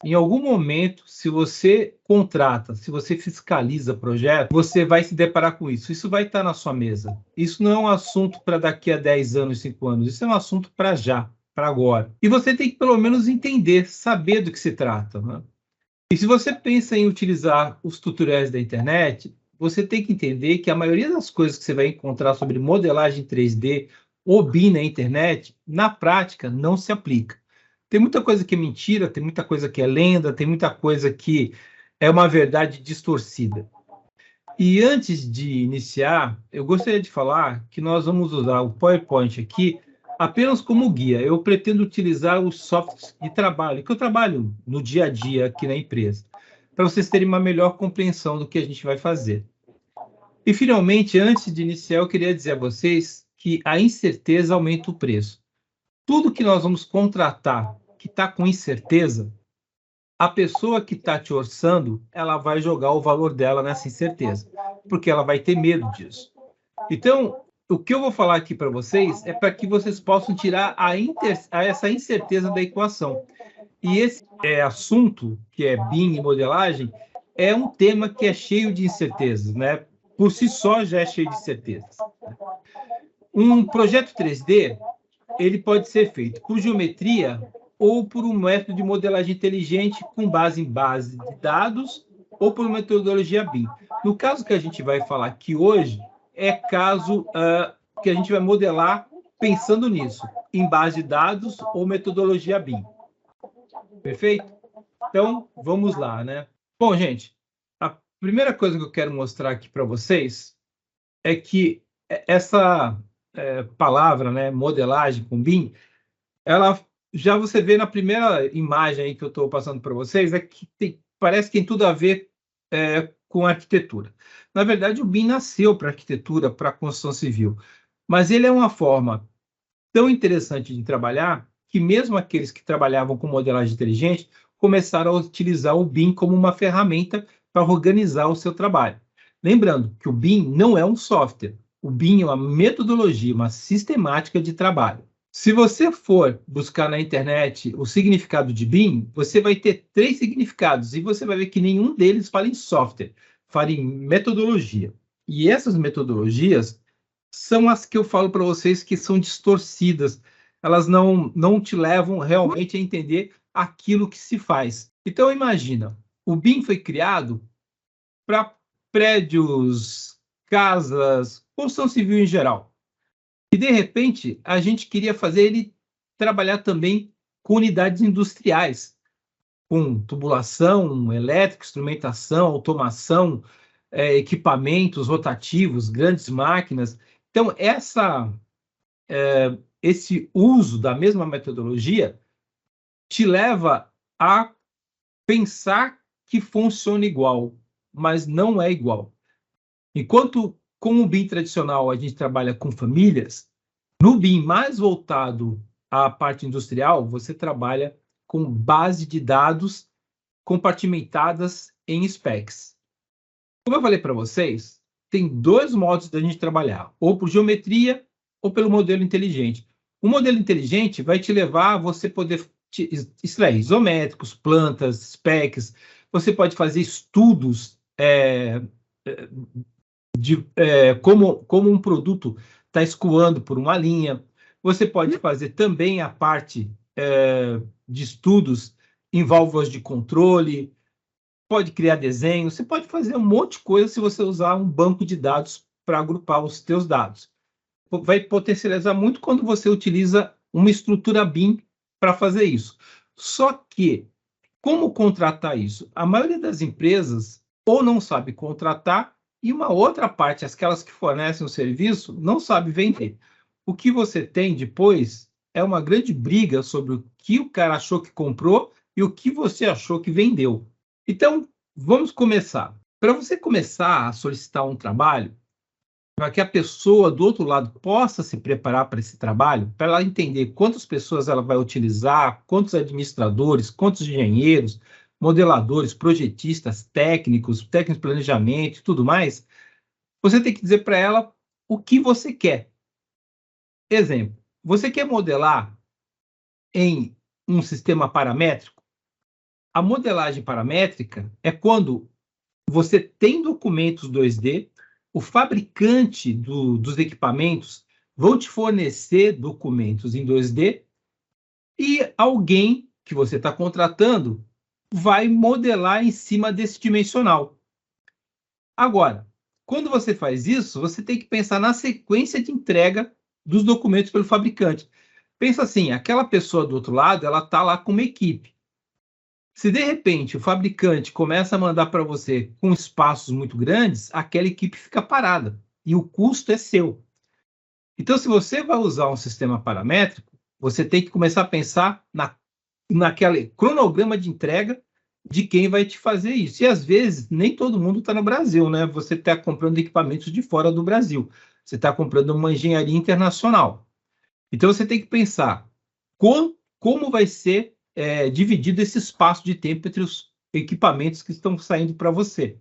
Em algum momento, se você contrata, se você fiscaliza projeto, você vai se deparar com isso. Isso vai estar na sua mesa. Isso não é um assunto para daqui a 10 anos, 5 anos. Isso é um assunto para já, para agora. E você tem que, pelo menos, entender, saber do que se trata, né? E se você pensa em utilizar os tutoriais da internet, você tem que entender que a maioria das coisas que você vai encontrar sobre modelagem 3D ou BIM na internet, na prática, não se aplica. Tem muita coisa que é mentira, tem muita coisa que é lenda, tem muita coisa que é uma verdade distorcida. E antes de iniciar, eu gostaria de falar que nós vamos usar o PowerPoint aqui apenas como guia. Eu pretendo utilizar os softwares de trabalho, que eu trabalho no dia a dia aqui na empresa, para vocês terem uma melhor compreensão do que a gente vai fazer. E, finalmente, antes de iniciar, eu queria dizer a vocês que a incerteza aumenta o preço. Tudo que nós vamos contratar que está com incerteza, a pessoa que está te orçando, ela vai jogar o valor dela nessa incerteza, porque ela vai ter medo disso. Então, o que eu vou falar aqui para vocês é para que vocês possam tirar essa incerteza da equação. E esse assunto, que é BIM e modelagem, é um tema que é cheio de incertezas, né? Por si só já é cheio de incertezas. Um projeto 3D, ele pode ser feito por geometria ou por um método de modelagem inteligente com base em base de dados ou por metodologia BIM. No caso que a gente vai falar aqui hoje, é caso que a gente vai modelar pensando nisso, em base de dados ou metodologia BIM. Perfeito? Então, vamos lá, né? Bom, gente, a primeira coisa que eu quero mostrar aqui para vocês é que essa palavra, né, modelagem com BIM, ela já você vê na primeira imagem aí que eu estou passando para vocês, é que parece que tem tudo a ver com arquitetura. Na verdade, o BIM nasceu para arquitetura, para construção civil, mas ele é uma forma tão interessante de trabalhar que mesmo aqueles que trabalhavam com modelagem inteligente começaram a utilizar o BIM como uma ferramenta para organizar o seu trabalho. Lembrando que o BIM não é um software, o BIM é uma metodologia, uma sistemática de trabalho. Se você for buscar na internet o significado de BIM, você vai ter 3 significados e você vai ver que nenhum deles fala em software, fala em metodologia. E essas metodologias são as que eu falo para vocês que são distorcidas. Elas não te levam realmente a entender aquilo que se faz. Então, imagina, o BIM foi criado para prédios, casas, construção civil em geral. E, de repente, a gente queria fazer ele trabalhar também com unidades industriais, com tubulação, elétrica, instrumentação, automação, equipamentos rotativos, grandes máquinas. Então, esse uso da mesma metodologia te leva a pensar que funciona igual, mas não é igual. Enquanto com o BIM tradicional a gente trabalha com famílias, no BIM mais voltado à parte industrial, você trabalha com base de dados compartimentadas em specs. Como eu falei para vocês, tem 2 modos da gente trabalhar, ou por geometria ou pelo modelo inteligente. O modelo inteligente vai te levar a você poder extrair isométricos, plantas, specs. Você pode fazer estudos de como um produto está escoando por uma linha. Você pode fazer também a parte de estudos em válvulas de controle, pode criar desenho, você pode fazer um monte de coisa se você usar um banco de dados para agrupar os seus dados. Vai potencializar muito quando você utiliza uma estrutura BIM para fazer isso. Só que, como contratar isso? A maioria das empresas ou não sabe contratar e uma outra parte, aquelas que fornecem o serviço, não sabe vender. O que você tem depois é uma grande briga sobre o que o cara achou que comprou e o que você achou que vendeu. Então, vamos começar. Para você começar a solicitar um trabalho, para que a pessoa do outro lado possa se preparar para esse trabalho, para ela entender quantas pessoas ela vai utilizar, quantos administradores, quantos engenheiros, modeladores, projetistas, técnicos de planejamento e tudo mais, você tem que dizer para ela o que você quer. Exemplo, você quer modelar em um sistema paramétrico? a modelagem paramétrica é quando você tem documentos 2D, o fabricante dos equipamentos vão te fornecer documentos em 2D e alguém que você está contratando vai modelar em cima desse dimensional. Agora, quando você faz isso, você tem que pensar na sequência de entrega dos documentos pelo fabricante. Pensa assim, aquela pessoa do outro lado, ela está lá com uma equipe. Se de repente o fabricante começa a mandar para você com espaços muito grandes, aquela equipe fica parada e o custo é seu. Então, se você vai usar um sistema paramétrico, você tem que começar a pensar naquele cronograma de entrega de quem vai te fazer isso. E às vezes nem todo mundo está no Brasil, né? Você está comprando equipamentos de fora do Brasil. Você está comprando uma engenharia internacional. Então você tem que pensar como vai ser dividido esse espaço de tempo entre os equipamentos que estão saindo para você.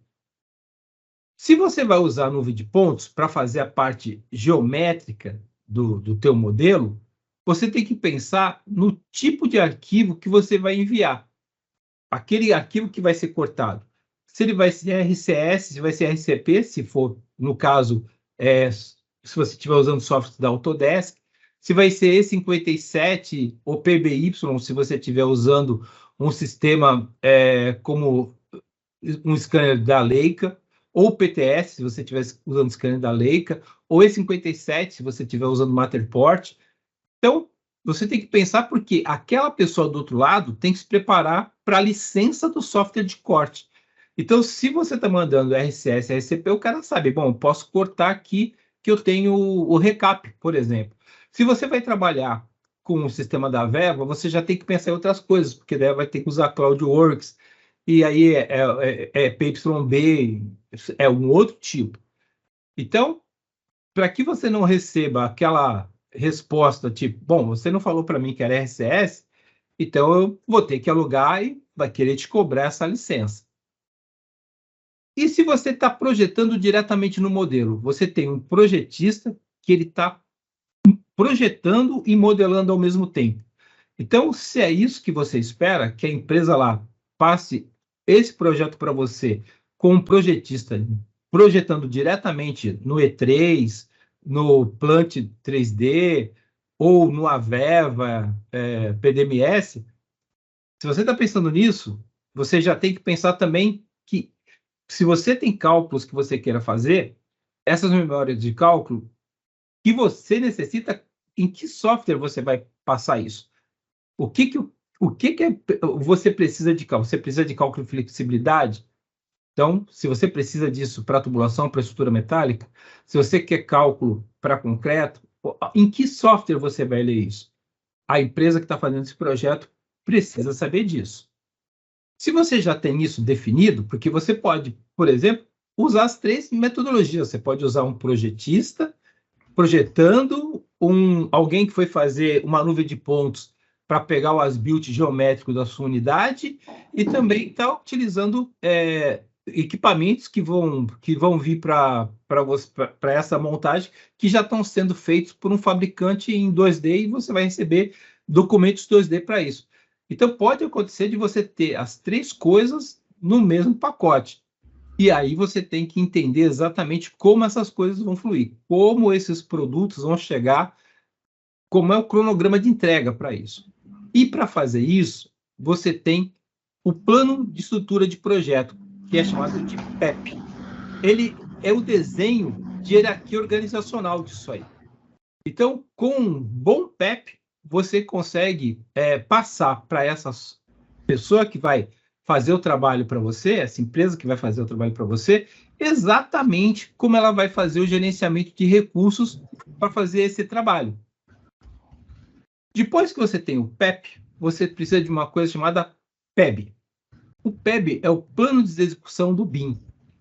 Se você vai usar a nuvem de pontos para fazer a parte geométrica do teu modelo, você tem que pensar no tipo de arquivo que você vai enviar. Aquele arquivo que vai ser cortado. Se ele vai ser RCS, se vai ser RCP, se for, no caso, se você estiver usando software da Autodesk, se vai ser E57 ou PBY, se você estiver usando um sistema como um scanner da Leica, ou PTS, se você estiver usando o scanner da Leica, ou E57, se você estiver usando Matterport. Então, você tem que pensar porque aquela pessoa do outro lado tem que se preparar para a licença do software de corte. Então, se você está mandando RCS, RCP, o cara sabe, bom, eu posso cortar aqui que eu tenho o recap, por exemplo. Se você vai trabalhar com o sistema da Verva, você já tem que pensar em outras coisas, porque daí vai ter que usar CloudWorks, e aí PYB, é um outro tipo. Então, para que você não receba aquela resposta tipo, bom, você não falou para mim que era RCS, então eu vou ter que alugar e vai querer te cobrar essa licença. E se você está projetando diretamente no modelo? Você tem um projetista que ele está projetando e modelando ao mesmo tempo. Então, se é isso que você espera, que a empresa lá passe esse projeto para você com um projetista projetando diretamente no E3, no Plant 3D ou no Aveva, PDMS, se você está pensando nisso, você já tem que pensar também que se você tem cálculos que você queira fazer, essas memórias de cálculo que você necessita, em que software você vai passar isso? O que você precisa de cálculo? Você precisa de cálculo de flexibilidade? Então, se você precisa disso para tubulação, para estrutura metálica, se você quer cálculo para concreto, em que software você vai ler isso? A empresa que está fazendo esse projeto precisa saber disso. Se você já tem isso definido, porque você pode, por exemplo, usar as 3 metodologias. Você pode usar um projetista projetando alguém que foi fazer uma nuvem de pontos para pegar o as-built geométrico da sua unidade e também está utilizando equipamentos que vão vir para essa montagem que já estão sendo feitos por um fabricante em 2D e você vai receber documentos 2D para isso. Então, pode acontecer de você ter as 3 coisas no mesmo pacote. E aí você tem que entender exatamente como essas coisas vão fluir, como esses produtos vão chegar, como é o cronograma de entrega para isso. E para fazer isso, você tem o plano de estrutura de projeto, que é chamado de PEP. Ele é o desenho de hierarquia organizacional disso aí. Então, com um bom PEP, você consegue passar para essa pessoa que vai fazer o trabalho para você, essa empresa que vai fazer o trabalho para você, exatamente como ela vai fazer o gerenciamento de recursos para fazer esse trabalho. Depois que você tem o PEP, você precisa de uma coisa chamada PEB. O PEB é o plano de execução do BIM.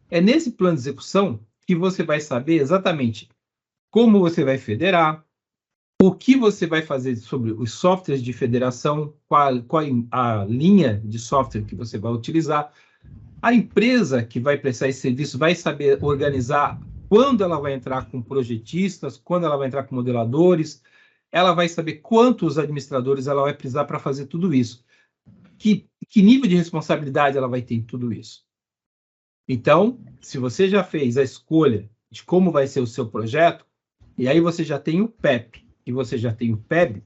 É nesse plano de execução que você vai saber exatamente como você vai federar, o que você vai fazer sobre os softwares de federação, qual a linha de software que você vai utilizar. A empresa que vai prestar esse serviço vai saber organizar quando ela vai entrar com projetistas, quando ela vai entrar com modeladores, ela vai saber quantos administradores ela vai precisar para fazer tudo isso. Que que nível de responsabilidade ela vai ter em tudo isso. Então, se você já fez a escolha de como vai ser o seu projeto, e aí você já tem o PEP e você já tem o PEB,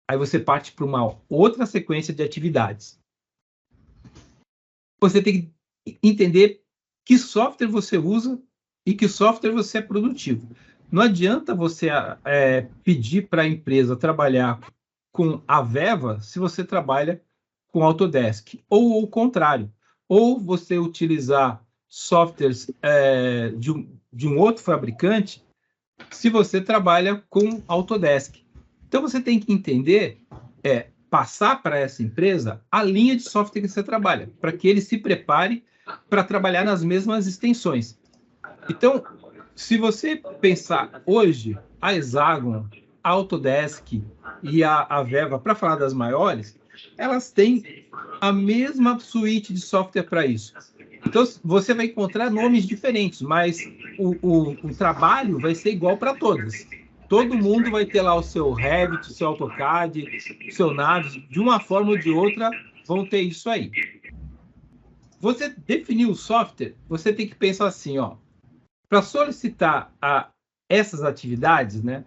aí você parte para uma outra sequência de atividades. Você tem que entender que software você usa e que software você é produtivo. Não adianta você pedir para a empresa trabalhar com a Veva se você trabalha com Autodesk, ou o contrário, ou você utilizar softwares de um outro fabricante se você trabalha com Autodesk. Então você tem que entender, passar para essa empresa a linha de software que você trabalha, para que ele se prepare para trabalhar nas mesmas extensões. Então, se você pensar hoje, a Hexagon, a Autodesk e a Veva, para falar das maiores, elas têm a mesma suíte de software para isso. Então, você vai encontrar nomes diferentes, mas o trabalho vai ser igual para todas. Todo mundo vai ter lá o seu Revit, o seu AutoCAD, o seu Navis, de uma forma ou de outra, vão ter isso aí. Você definir o software, você tem que pensar assim, para solicitar essas atividades, né,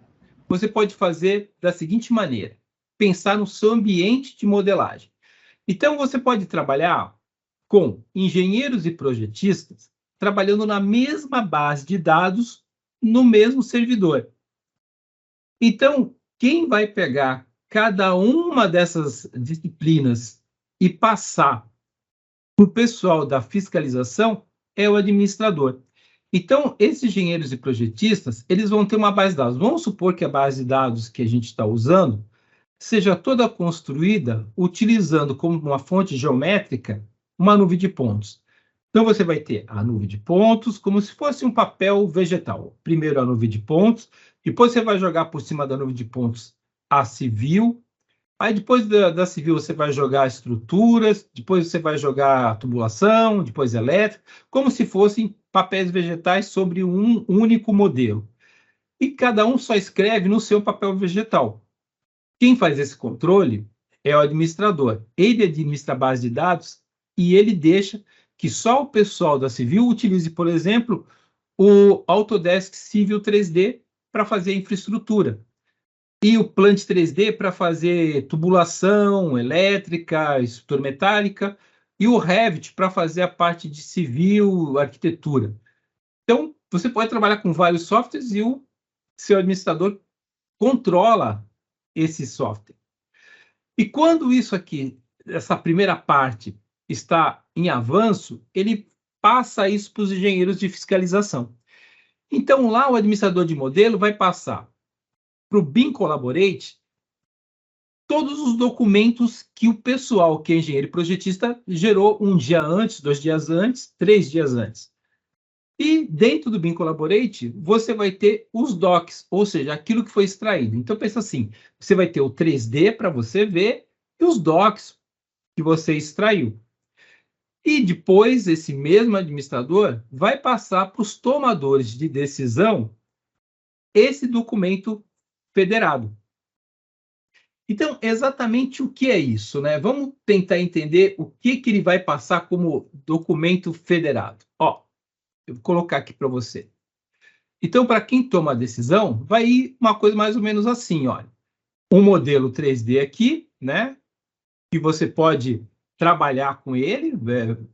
você pode fazer da seguinte maneira: pensar no seu ambiente de modelagem. Então, você pode trabalhar com engenheiros e projetistas trabalhando na mesma base de dados, no mesmo servidor. Então, quem vai pegar cada uma dessas disciplinas e passar para o pessoal da fiscalização é o administrador. Então, esses engenheiros e projetistas, eles vão ter uma base de dados. Vamos supor que a base de dados que a gente está usando seja toda construída utilizando como uma fonte geométrica uma nuvem de pontos. Então, você vai ter a nuvem de pontos como se fosse um papel vegetal. Primeiro a nuvem de pontos, depois você vai jogar por cima da nuvem de pontos a civil, aí depois da civil você vai jogar estruturas, depois você vai jogar tubulação, depois elétrica, como se fossem papéis vegetais sobre um único modelo. E cada um só escreve no seu papel vegetal. Quem faz esse controle é o administrador. Ele administra a base de dados e ele deixa que só o pessoal da civil utilize, por exemplo, o Autodesk Civil 3D para fazer a infraestrutura. E o Plant 3D para fazer tubulação elétrica, estrutura metálica, e o Revit para fazer a parte de civil, arquitetura. Então, você pode trabalhar com vários softwares e o seu administrador controla esse software. E quando isso aqui, essa primeira parte, está em avanço, ele passa isso para os engenheiros de fiscalização. Então, lá o administrador de modelo vai passar para o BIM Collaborate todos os documentos que o pessoal, que é engenheiro e projetista, gerou um dia antes, 2 dias antes, 3 dias antes. E dentro do BIM Collaborate, você vai ter os docs, ou seja, aquilo que foi extraído. Então, pensa assim, você vai ter o 3D para você ver e os docs que você extraiu. E depois, esse mesmo administrador vai passar para os tomadores de decisão esse documento federado. Então, exatamente o que é isso, né? Vamos tentar entender o que ele vai passar como documento federado. Eu vou colocar aqui para você. Então, para quem toma a decisão, vai ir uma coisa mais ou menos assim, olha. Um modelo 3D aqui, né? Que você pode trabalhar com ele,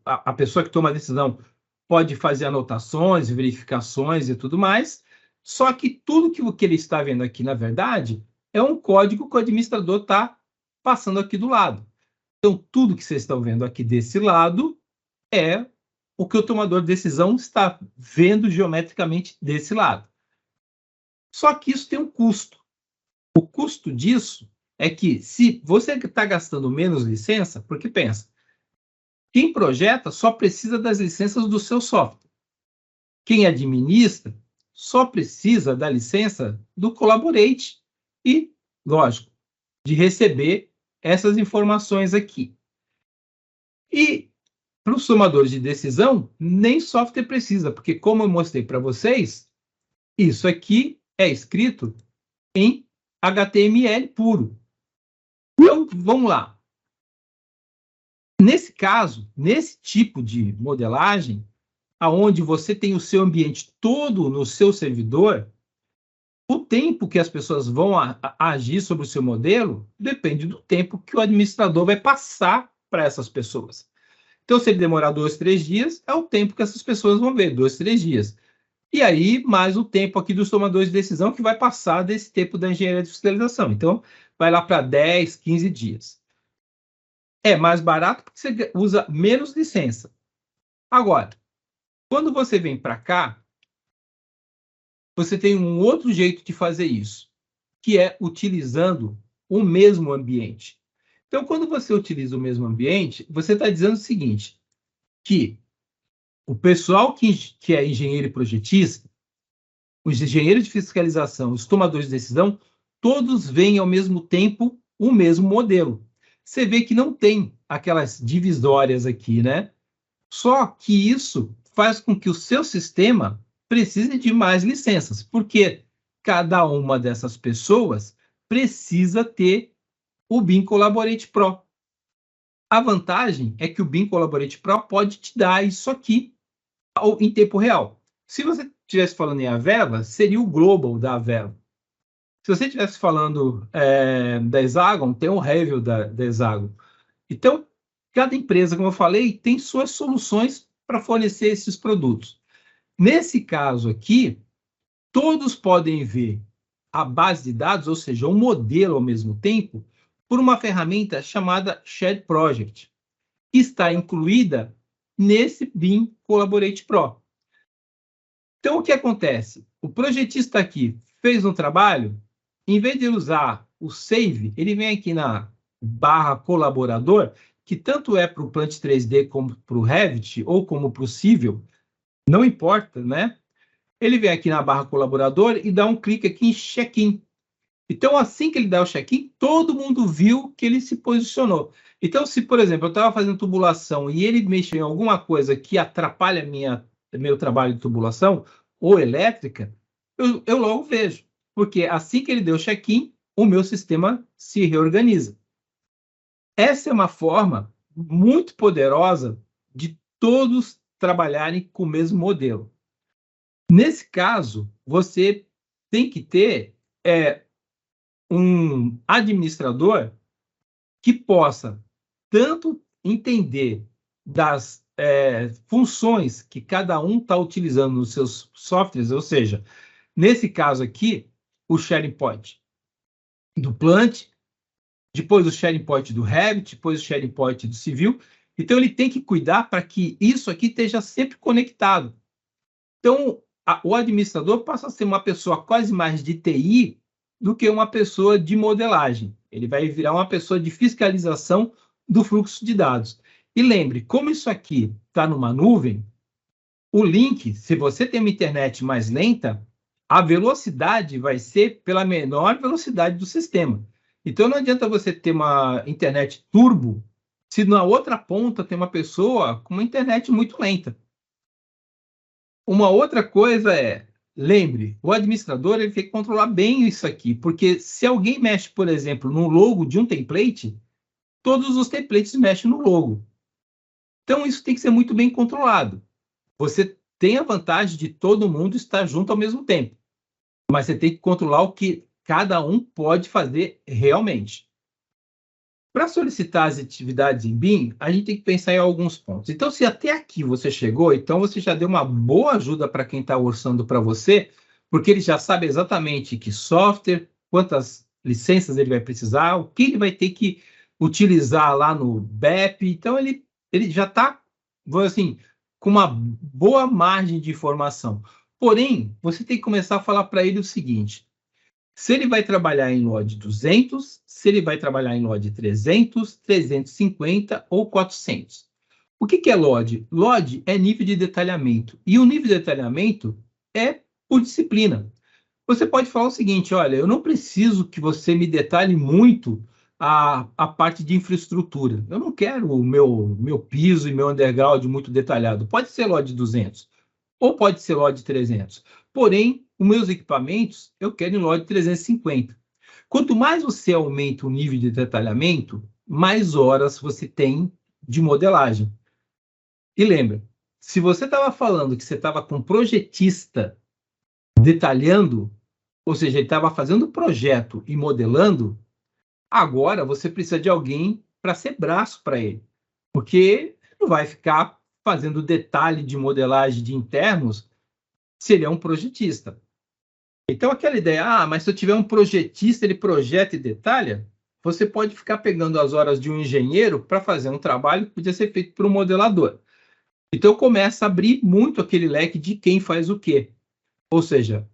a pessoa que toma a decisão pode fazer anotações, verificações e tudo mais, só que tudo que ele está vendo aqui, na verdade, é um código que o administrador está passando aqui do lado. Então, tudo que vocês estão vendo aqui desse lado é o que o tomador de decisão está vendo geometricamente desse lado. Só que isso tem um custo. O custo disso é que se você está gastando menos licença, porque pensa, quem projeta só precisa das licenças do seu software. Quem administra só precisa da licença do Collaborate e, lógico, de receber essas informações aqui. E para os tomadores de decisão, nem software precisa, porque como eu mostrei para vocês, isso aqui é escrito em HTML puro. Então, vamos lá. Nesse caso, nesse tipo de modelagem, aonde você tem o seu ambiente todo no seu servidor, o tempo que as pessoas vão agir sobre o seu modelo depende do tempo que o administrador vai passar para essas pessoas. Então, se ele demorar 2, 3 dias, é o tempo que essas pessoas vão ver, 2, 3 dias. E aí, mais o tempo aqui dos tomadores de decisão, que vai passar desse tempo da engenharia de fiscalização. Então, vai lá para 10, 15 dias. É mais barato porque você usa menos licença. Agora, quando você vem para cá, você tem um outro jeito de fazer isso, que é utilizando o mesmo ambiente. Então, quando você utiliza o mesmo ambiente, você está dizendo o seguinte, que o pessoal que é engenheiro e projetista, os engenheiros de fiscalização, os tomadores de decisão, todos veem ao mesmo tempo o mesmo modelo. Você vê que não tem aquelas divisórias aqui, né? Só que isso faz com que o seu sistema precise de mais licenças, porque cada uma dessas pessoas precisa ter o BIM Collaborate Pro. A vantagem é que o BIM Collaborate Pro pode te dar isso aqui em tempo real. Se você estivesse falando em Aveva, seria o Global da Aveva. Se você estivesse falando da Hexagon, tem o Revit da Hexagon. Então, cada empresa, como eu falei, tem suas soluções para fornecer esses produtos. Nesse caso aqui, todos podem ver a base de dados, ou seja, um modelo ao mesmo tempo, por uma ferramenta chamada Shared Project, que está incluída nesse BIM Collaborate Pro. Então, o que acontece? O projetista aqui fez um trabalho, em vez de usar o Save, ele vem aqui na barra colaborador, que tanto é para o Plant 3D como para o Revit, ou como para o Civil, não importa, né? Ele vem aqui na barra colaborador e dá um clique aqui em check-in. Então, assim que ele dá o check-in, todo mundo viu que ele se posicionou. Então, se, por exemplo, eu estava fazendo tubulação e ele mexeu em alguma coisa que atrapalha meu trabalho de tubulação ou elétrica, eu logo vejo. Porque assim que ele deu o check-in, o meu sistema se reorganiza. Essa é uma forma muito poderosa de todos trabalharem com o mesmo modelo. Nesse caso, você tem que ter um administrador que possa tanto entender das funções que cada um está utilizando nos seus softwares, ou seja, nesse caso aqui, o sharing point do Plant, depois o sharing point do Revit, depois o sharing point do Civil. Então, ele tem que cuidar para que isso aqui esteja sempre conectado. Então, o administrador passa a ser uma pessoa quase mais de TI do que uma pessoa de modelagem. Ele vai virar uma pessoa de fiscalização do fluxo de dados. E lembre, como isso aqui está numa nuvem, o link, se você tem uma internet mais lenta, a velocidade vai ser pela menor velocidade do sistema. Então, não adianta você ter uma internet turbo se na outra ponta tem uma pessoa com uma internet muito lenta. Uma outra coisa lembre, o administrador ele tem que controlar bem isso aqui, porque se alguém mexe, por exemplo, no logo de um template, todos os templates mexem no logo. Então, isso tem que ser muito bem controlado. Você tem a vantagem de todo mundo estar junto ao mesmo tempo, mas você tem que controlar o que cada um pode fazer realmente. Para solicitar as atividades em BIM, a gente tem que pensar em alguns pontos. Então, se até aqui você chegou, então você já deu uma boa ajuda para quem está orçando para você, porque ele já sabe exatamente que software, quantas licenças ele vai precisar, o que ele vai ter que utilizar lá no BEP. Então, ele já está, assim, com uma boa margem de informação. Porém, você tem que começar a falar para ele o seguinte: se ele vai trabalhar em LOD 200, se ele vai trabalhar em LOD 300, 350 ou 400. O que é LOD? LOD é nível de detalhamento. E o nível de detalhamento é por disciplina. Você pode falar o seguinte: olha, eu não preciso que você me detalhe muito a parte de infraestrutura. Eu não quero o meu piso e meu underground muito detalhado. Pode ser LOD 200 ou pode ser LOD 300. Porém, os meus equipamentos, eu quero em LOD 350. Quanto mais você aumenta o nível de detalhamento, mais horas você tem de modelagem. E lembra, se você estava falando que você estava com um projetista detalhando, ou seja, ele estava fazendo o projeto e modelando, agora você precisa de alguém para ser braço para ele, porque não vai ficar fazendo detalhe de modelagem de internos se ele é um projetista. Então, aquela ideia, mas se eu tiver um projetista, ele projeta e detalha, você pode ficar pegando as horas de um engenheiro para fazer um trabalho que podia ser feito por um modelador. Então, começa a abrir muito aquele leque de quem faz o quê. Ou seja,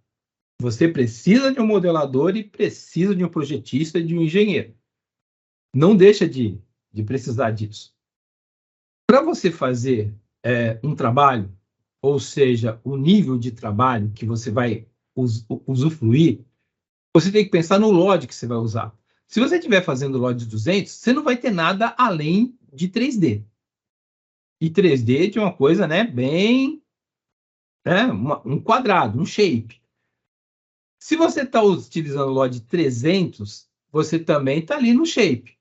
você precisa de um modelador e precisa de um projetista e de um engenheiro. Não deixa de precisar disso. Para você fazer um trabalho, ou seja, o nível de trabalho que você vai usufruir, você tem que pensar no LOD que você vai usar. Se você estiver fazendo LOD 200, você não vai ter nada além de 3D. E 3D de uma coisa, né, bem... um quadrado, um shape. Se você está utilizando o LOD 300, você também está ali no shape.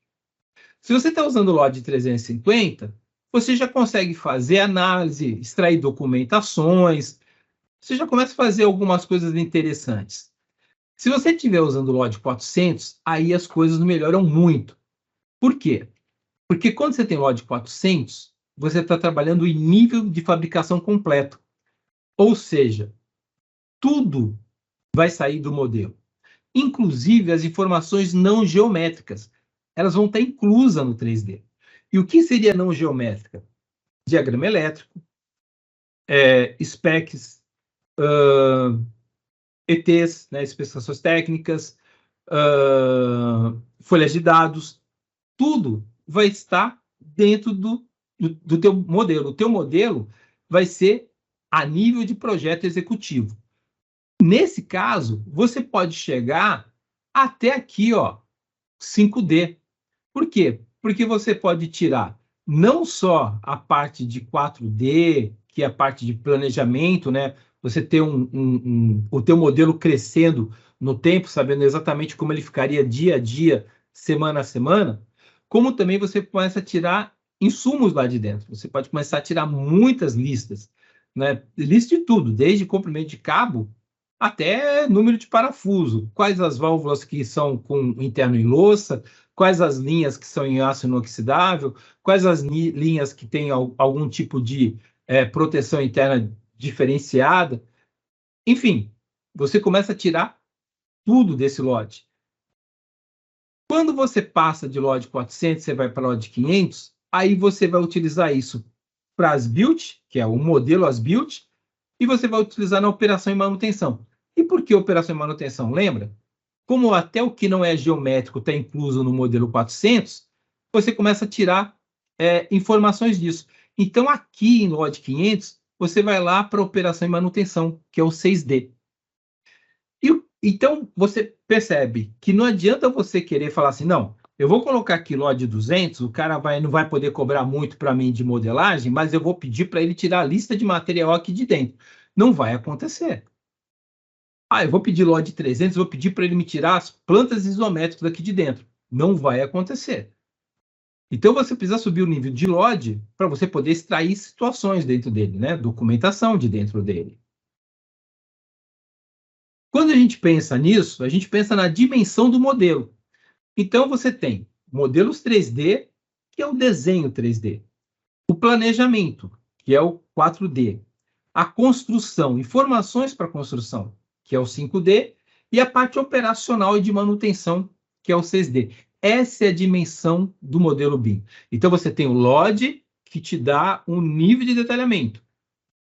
Se você está usando o LOD 350, você já consegue fazer análise, extrair documentações, você já começa a fazer algumas coisas interessantes. Se você estiver usando o LOD 400, aí as coisas melhoram muito. Por quê? Porque quando você tem LOD 400, você está trabalhando em nível de fabricação completo. Ou seja, tudo vai sair do modelo. Inclusive as informações não geométricas. Elas vão estar inclusas no 3D. E o que seria não geométrica? Diagrama elétrico, specs, ETs, né, especificações técnicas, folhas de dados, tudo vai estar dentro do teu modelo. O teu modelo vai ser a nível de projeto executivo. Nesse caso, você pode chegar até aqui, ó, 5D. Por quê? Porque você pode tirar não só a parte de 4D, que é a parte de planejamento, né? Você ter o teu modelo crescendo no tempo, sabendo exatamente como ele ficaria dia a dia, semana a semana, como também você começa a tirar insumos lá de dentro. Você pode começar a tirar muitas listas, né? Lista de tudo, desde comprimento de cabo até número de parafuso, quais as válvulas que são com interno em louça, quais as linhas que são em aço inoxidável, quais as linhas que têm algum tipo de proteção interna diferenciada. Enfim, você começa a tirar tudo desse lote. Quando você passa de LOD 400, você vai para LOD 500, aí você vai utilizar isso para as build, que é o modelo as build, e você vai utilizar na operação e manutenção. E por que operação e manutenção? Lembra? Como até o que não é geométrico está incluso no modelo 400, você começa a tirar informações disso. Então, aqui no LOD 500, você vai lá para operação e manutenção, que é o 6D. Então, você percebe que não adianta você querer falar assim, não, eu vou colocar aqui LOD 200, o cara não vai poder cobrar muito para mim de modelagem, mas eu vou pedir para ele tirar a lista de material aqui de dentro. Não vai acontecer. Eu vou pedir LOD 300, vou pedir para ele me tirar as plantas isométricas daqui de dentro. Não vai acontecer. Então, você precisa subir o nível de LOD para você poder extrair situações dentro dele, né? Documentação de dentro dele. Quando a gente pensa nisso, a gente pensa na dimensão do modelo. Então, você tem modelos 3D, que é o desenho 3D. O planejamento, que é o 4D. A construção, informações para construção, que é o 5D. E a parte operacional e de manutenção, que é o 6D. Essa é a dimensão do modelo BIM. Então, você tem o LOD, que te dá um nível de detalhamento.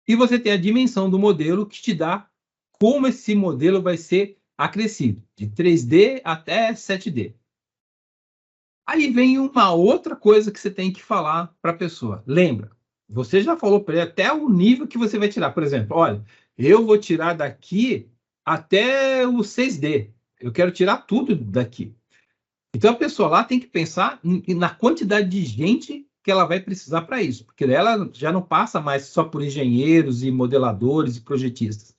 E você tem a dimensão do modelo, que te dá como esse modelo vai ser acrescido, de 3D até 7D. Aí vem uma outra coisa que você tem que falar para a pessoa. Lembra, você já falou para ele até o nível que você vai tirar. Por exemplo, olha, eu vou tirar daqui até o 6D. Eu quero tirar tudo daqui. Então, a pessoa lá tem que pensar na quantidade de gente que ela vai precisar para isso, porque ela já não passa mais só por engenheiros e modeladores e projetistas.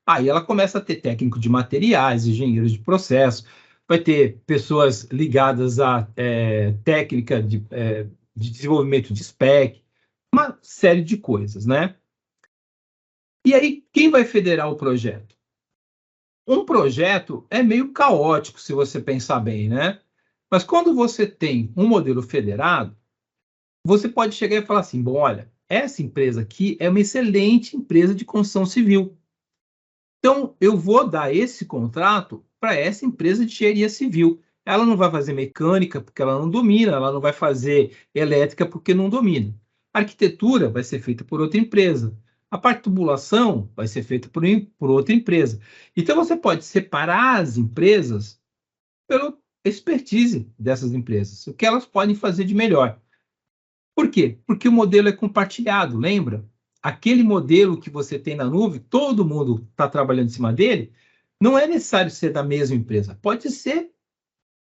Aí ela começa a ter técnico de materiais, engenheiros de processo, vai ter pessoas ligadas à técnica de desenvolvimento de spec, uma série de coisas, né? E aí, quem vai federar o projeto? Um projeto é meio caótico, se você pensar bem, né? Mas quando você tem um modelo federado, você pode chegar e falar assim, bom, olha, essa empresa aqui é uma excelente empresa de construção civil. Então, eu vou dar esse contrato para essa empresa de engenharia civil. Ela não vai fazer mecânica porque ela não domina, ela não vai fazer elétrica porque não domina. A arquitetura vai ser feita por outra empresa. A parte de tubulação vai ser feita por outra empresa. Então, você pode separar as empresas pela expertise dessas empresas, o que elas podem fazer de melhor. Por quê? Porque o modelo é compartilhado, lembra? Aquele modelo que você tem na nuvem, todo mundo está trabalhando em cima dele, não é necessário ser da mesma empresa. Pode ser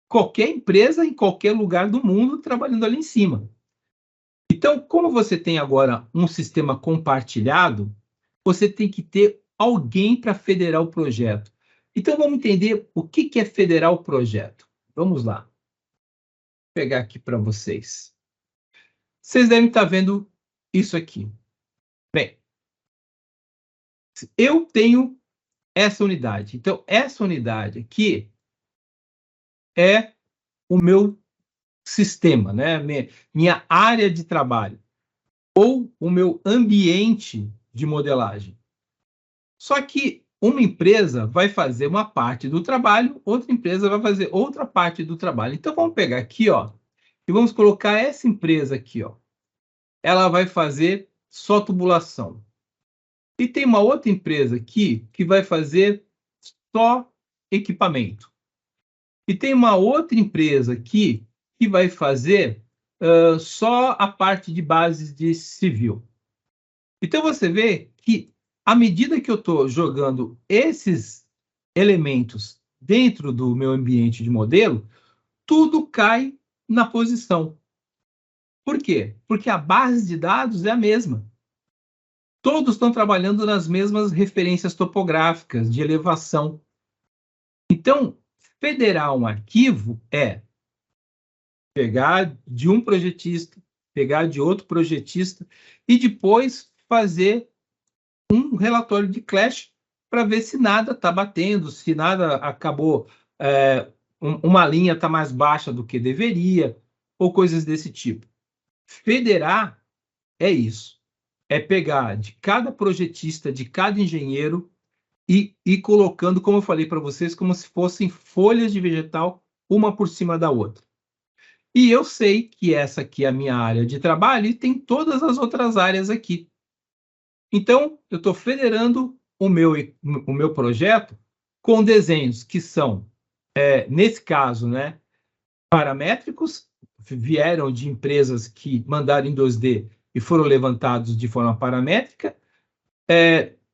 qualquer empresa em qualquer lugar do mundo trabalhando ali em cima. Então, como você tem agora um sistema compartilhado, você tem que ter alguém para federar o projeto. Então, vamos entender o que é federar o projeto. Vamos lá. Vou pegar aqui para vocês. Vocês devem estar vendo isso aqui. Bem, eu tenho essa unidade. Então, essa unidade aqui é o meu sistema, né? Minha área de trabalho, ou o meu ambiente de modelagem. Só que uma empresa vai fazer uma parte do trabalho, outra empresa vai fazer outra parte do trabalho. Então, vamos pegar aqui, ó, e vamos colocar essa empresa aqui, ó. Ela vai fazer só tubulação. E tem uma outra empresa aqui que vai fazer só equipamento. E tem uma outra empresa aqui que vai fazer só a parte de bases de civil. Então, você vê que, à medida que eu estou jogando esses elementos dentro do meu ambiente de modelo, tudo cai na posição. Por quê? Porque a base de dados é a mesma. Todos estão trabalhando nas mesmas referências topográficas de elevação. Então, federar um arquivo é pegar de um projetista, pegar de outro projetista e depois fazer um relatório de clash para ver se nada está batendo, se nada acabou, uma linha está mais baixa do que deveria, ou coisas desse tipo. Federar é isso. É pegar de cada projetista, de cada engenheiro e ir colocando, como eu falei para vocês, como se fossem folhas de vegetal, uma por cima da outra. E eu sei que essa aqui é a minha área de trabalho e tem todas as outras áreas aqui. Então, eu estou federando o meu projeto com desenhos que são, nesse caso, né, paramétricos, vieram de empresas que mandaram em 2D e foram levantados de forma paramétrica,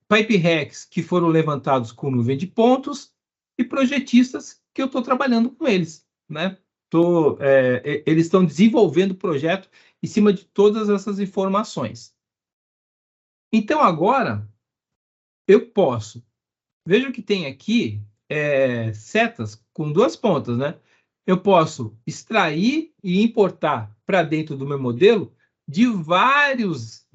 pipe racks que foram levantados com nuvem de pontos e projetistas que eu estou trabalhando com eles, né? Eles estão desenvolvendo o projeto em cima de todas essas informações. Então, agora, eu posso... Veja que tem aqui setas com duas pontas, né? Eu posso extrair e importar para dentro do meu modelo de várias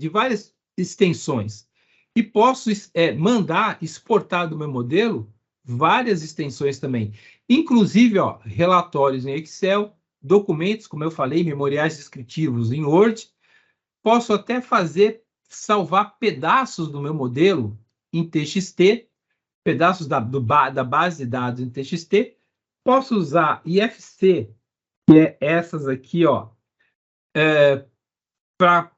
extensões. E posso mandar exportar do meu modelo várias extensões também. Inclusive, ó, relatórios em Excel, documentos, como eu falei, memoriais descritivos em Word. Posso até salvar pedaços do meu modelo em TXT, pedaços da base de dados em TXT. Posso usar IFC, que é essas aqui, ó, para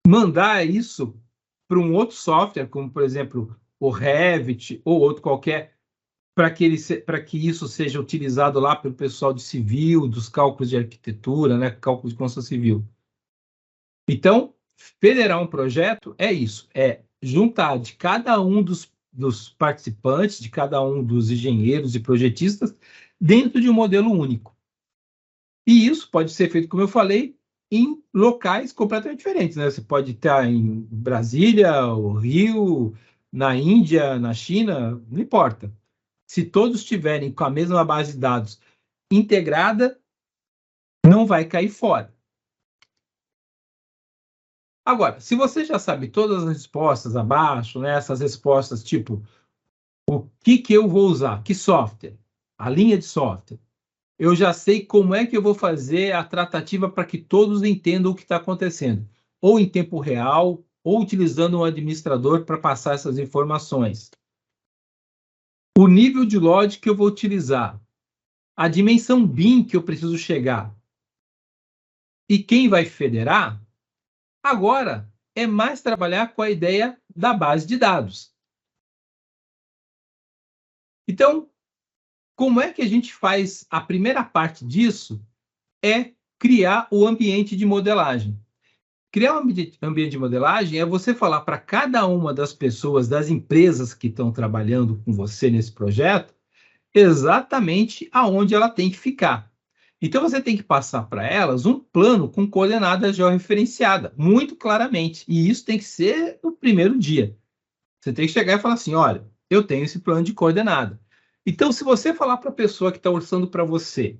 mandar isso para um outro software, como, por exemplo, o Revit ou outro qualquer, para que isso seja utilizado lá pelo pessoal de civil, dos cálculos de arquitetura, né, cálculos de construção civil. Então, federar um projeto é isso, é juntar de cada um dos participantes, de cada um dos engenheiros e projetistas, dentro de um modelo único. E isso pode ser feito, como eu falei, em locais completamente diferentes, né? Você pode estar em Brasília, o Rio, na Índia, na China, não importa. Se todos estiverem com a mesma base de dados integrada, não vai cair fora. Agora, se você já sabe todas as respostas abaixo, né, essas respostas tipo, o que eu vou usar? Que software? A linha de software. Eu já sei como é que eu vou fazer a tratativa para que todos entendam o que está acontecendo. Ou em tempo real, ou utilizando um administrador para passar essas informações. O nível de load que eu vou utilizar. A dimensão BIM que eu preciso chegar. E quem vai federar? Agora, é mais trabalhar com a ideia da base de dados. Então, como é que a gente faz a primeira parte disso? É criar o ambiente de modelagem. Criar um ambiente de modelagem é você falar para cada uma das pessoas, das empresas que estão trabalhando com você nesse projeto, exatamente aonde ela tem que ficar. Então, você tem que passar para elas um plano com coordenadas georreferenciadas, muito claramente. E isso tem que ser no primeiro dia. Você tem que chegar e falar assim, olha, eu tenho esse plano de coordenada. Então, se você falar para a pessoa que está orçando para você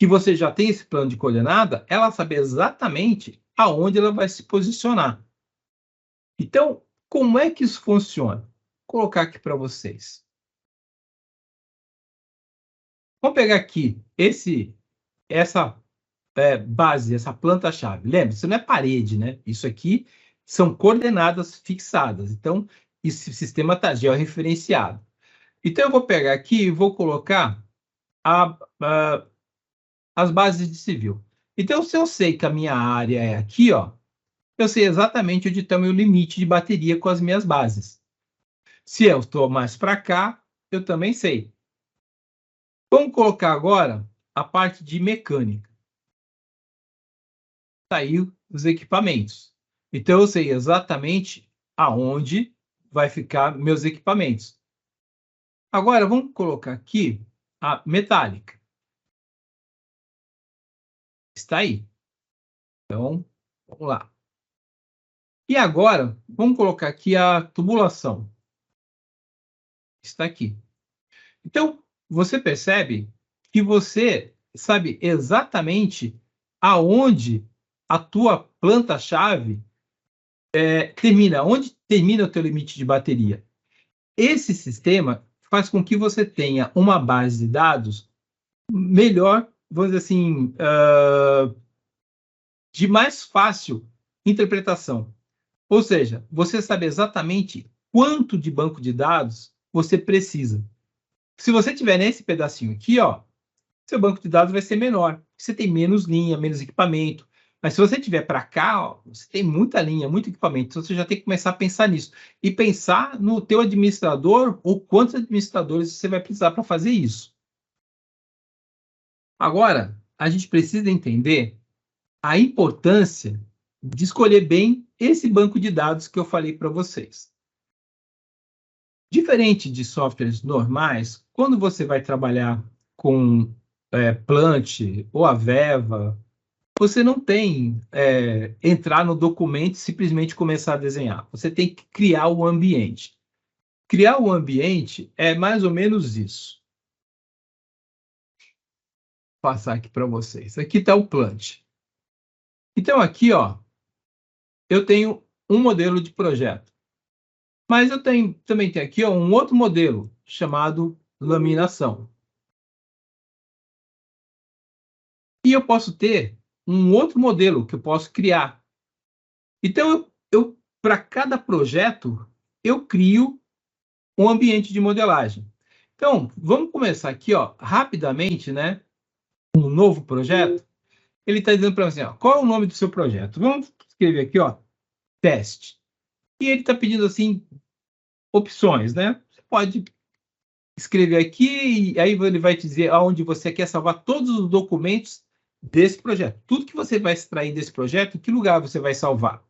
que você já tem esse plano de coordenada, ela sabe exatamente aonde ela vai se posicionar. Então, como é que isso funciona? Vou colocar aqui para vocês. Vamos pegar aqui essa base, essa planta-chave. Lembre, isso não é parede, né? Isso aqui são coordenadas fixadas. Então, esse sistema está georreferenciado. Então, eu vou pegar aqui e vou colocar as bases de civil. Então, se eu sei que a minha área é aqui, ó, eu sei exatamente onde está o meu limite de bateria com as minhas bases. Se eu estou mais para cá, eu também sei. Vamos colocar agora a parte de mecânica. Está aí os equipamentos. Então, eu sei exatamente aonde vai ficar meus equipamentos. Agora, vamos colocar aqui a metálica. Está aí. Então, vamos lá. E agora, vamos colocar aqui a tubulação. Está aqui. Então, você percebe que você sabe exatamente aonde a tua planta-chave termina, onde termina o teu limite de bateria. Esse sistema faz com que você tenha uma base de dados melhor, vamos dizer assim, de mais fácil interpretação. Ou seja, você sabe exatamente quanto de banco de dados você precisa. Se você tiver nesse pedacinho aqui, ó, seu banco de dados vai ser menor. Você tem menos linha, menos equipamento. Mas se você tiver para cá, ó, você tem muita linha, muito equipamento. Então você já tem que começar a pensar nisso. E pensar no teu administrador ou quantos administradores você vai precisar para fazer isso. Agora, a gente precisa entender a importância de escolher bem esse banco de dados que eu falei para vocês. Diferente de softwares normais, quando você vai trabalhar com Plant ou Aveva, você não tem entrar no documento e simplesmente começar a desenhar. Você tem que criar o ambiente. Criar o ambiente é mais ou menos isso. Vou passar aqui para vocês. Aqui está o Plant. Então, aqui, ó, eu tenho um modelo de projeto. Mas eu também tenho aqui ó, um outro modelo chamado laminação. E eu posso ter um outro modelo que eu posso criar. Então, para cada projeto, eu crio um ambiente de modelagem. Então, vamos começar aqui, ó, rapidamente, né? Um novo projeto. Ele está dizendo para mim assim, ó, qual é o nome do seu projeto? Vamos escrever aqui, ó, teste. E ele está pedindo assim opções, né? Você pode escrever aqui e aí ele vai te dizer aonde você quer salvar todos os documentos desse projeto. Tudo que você vai extrair desse projeto, em que lugar você vai salvar.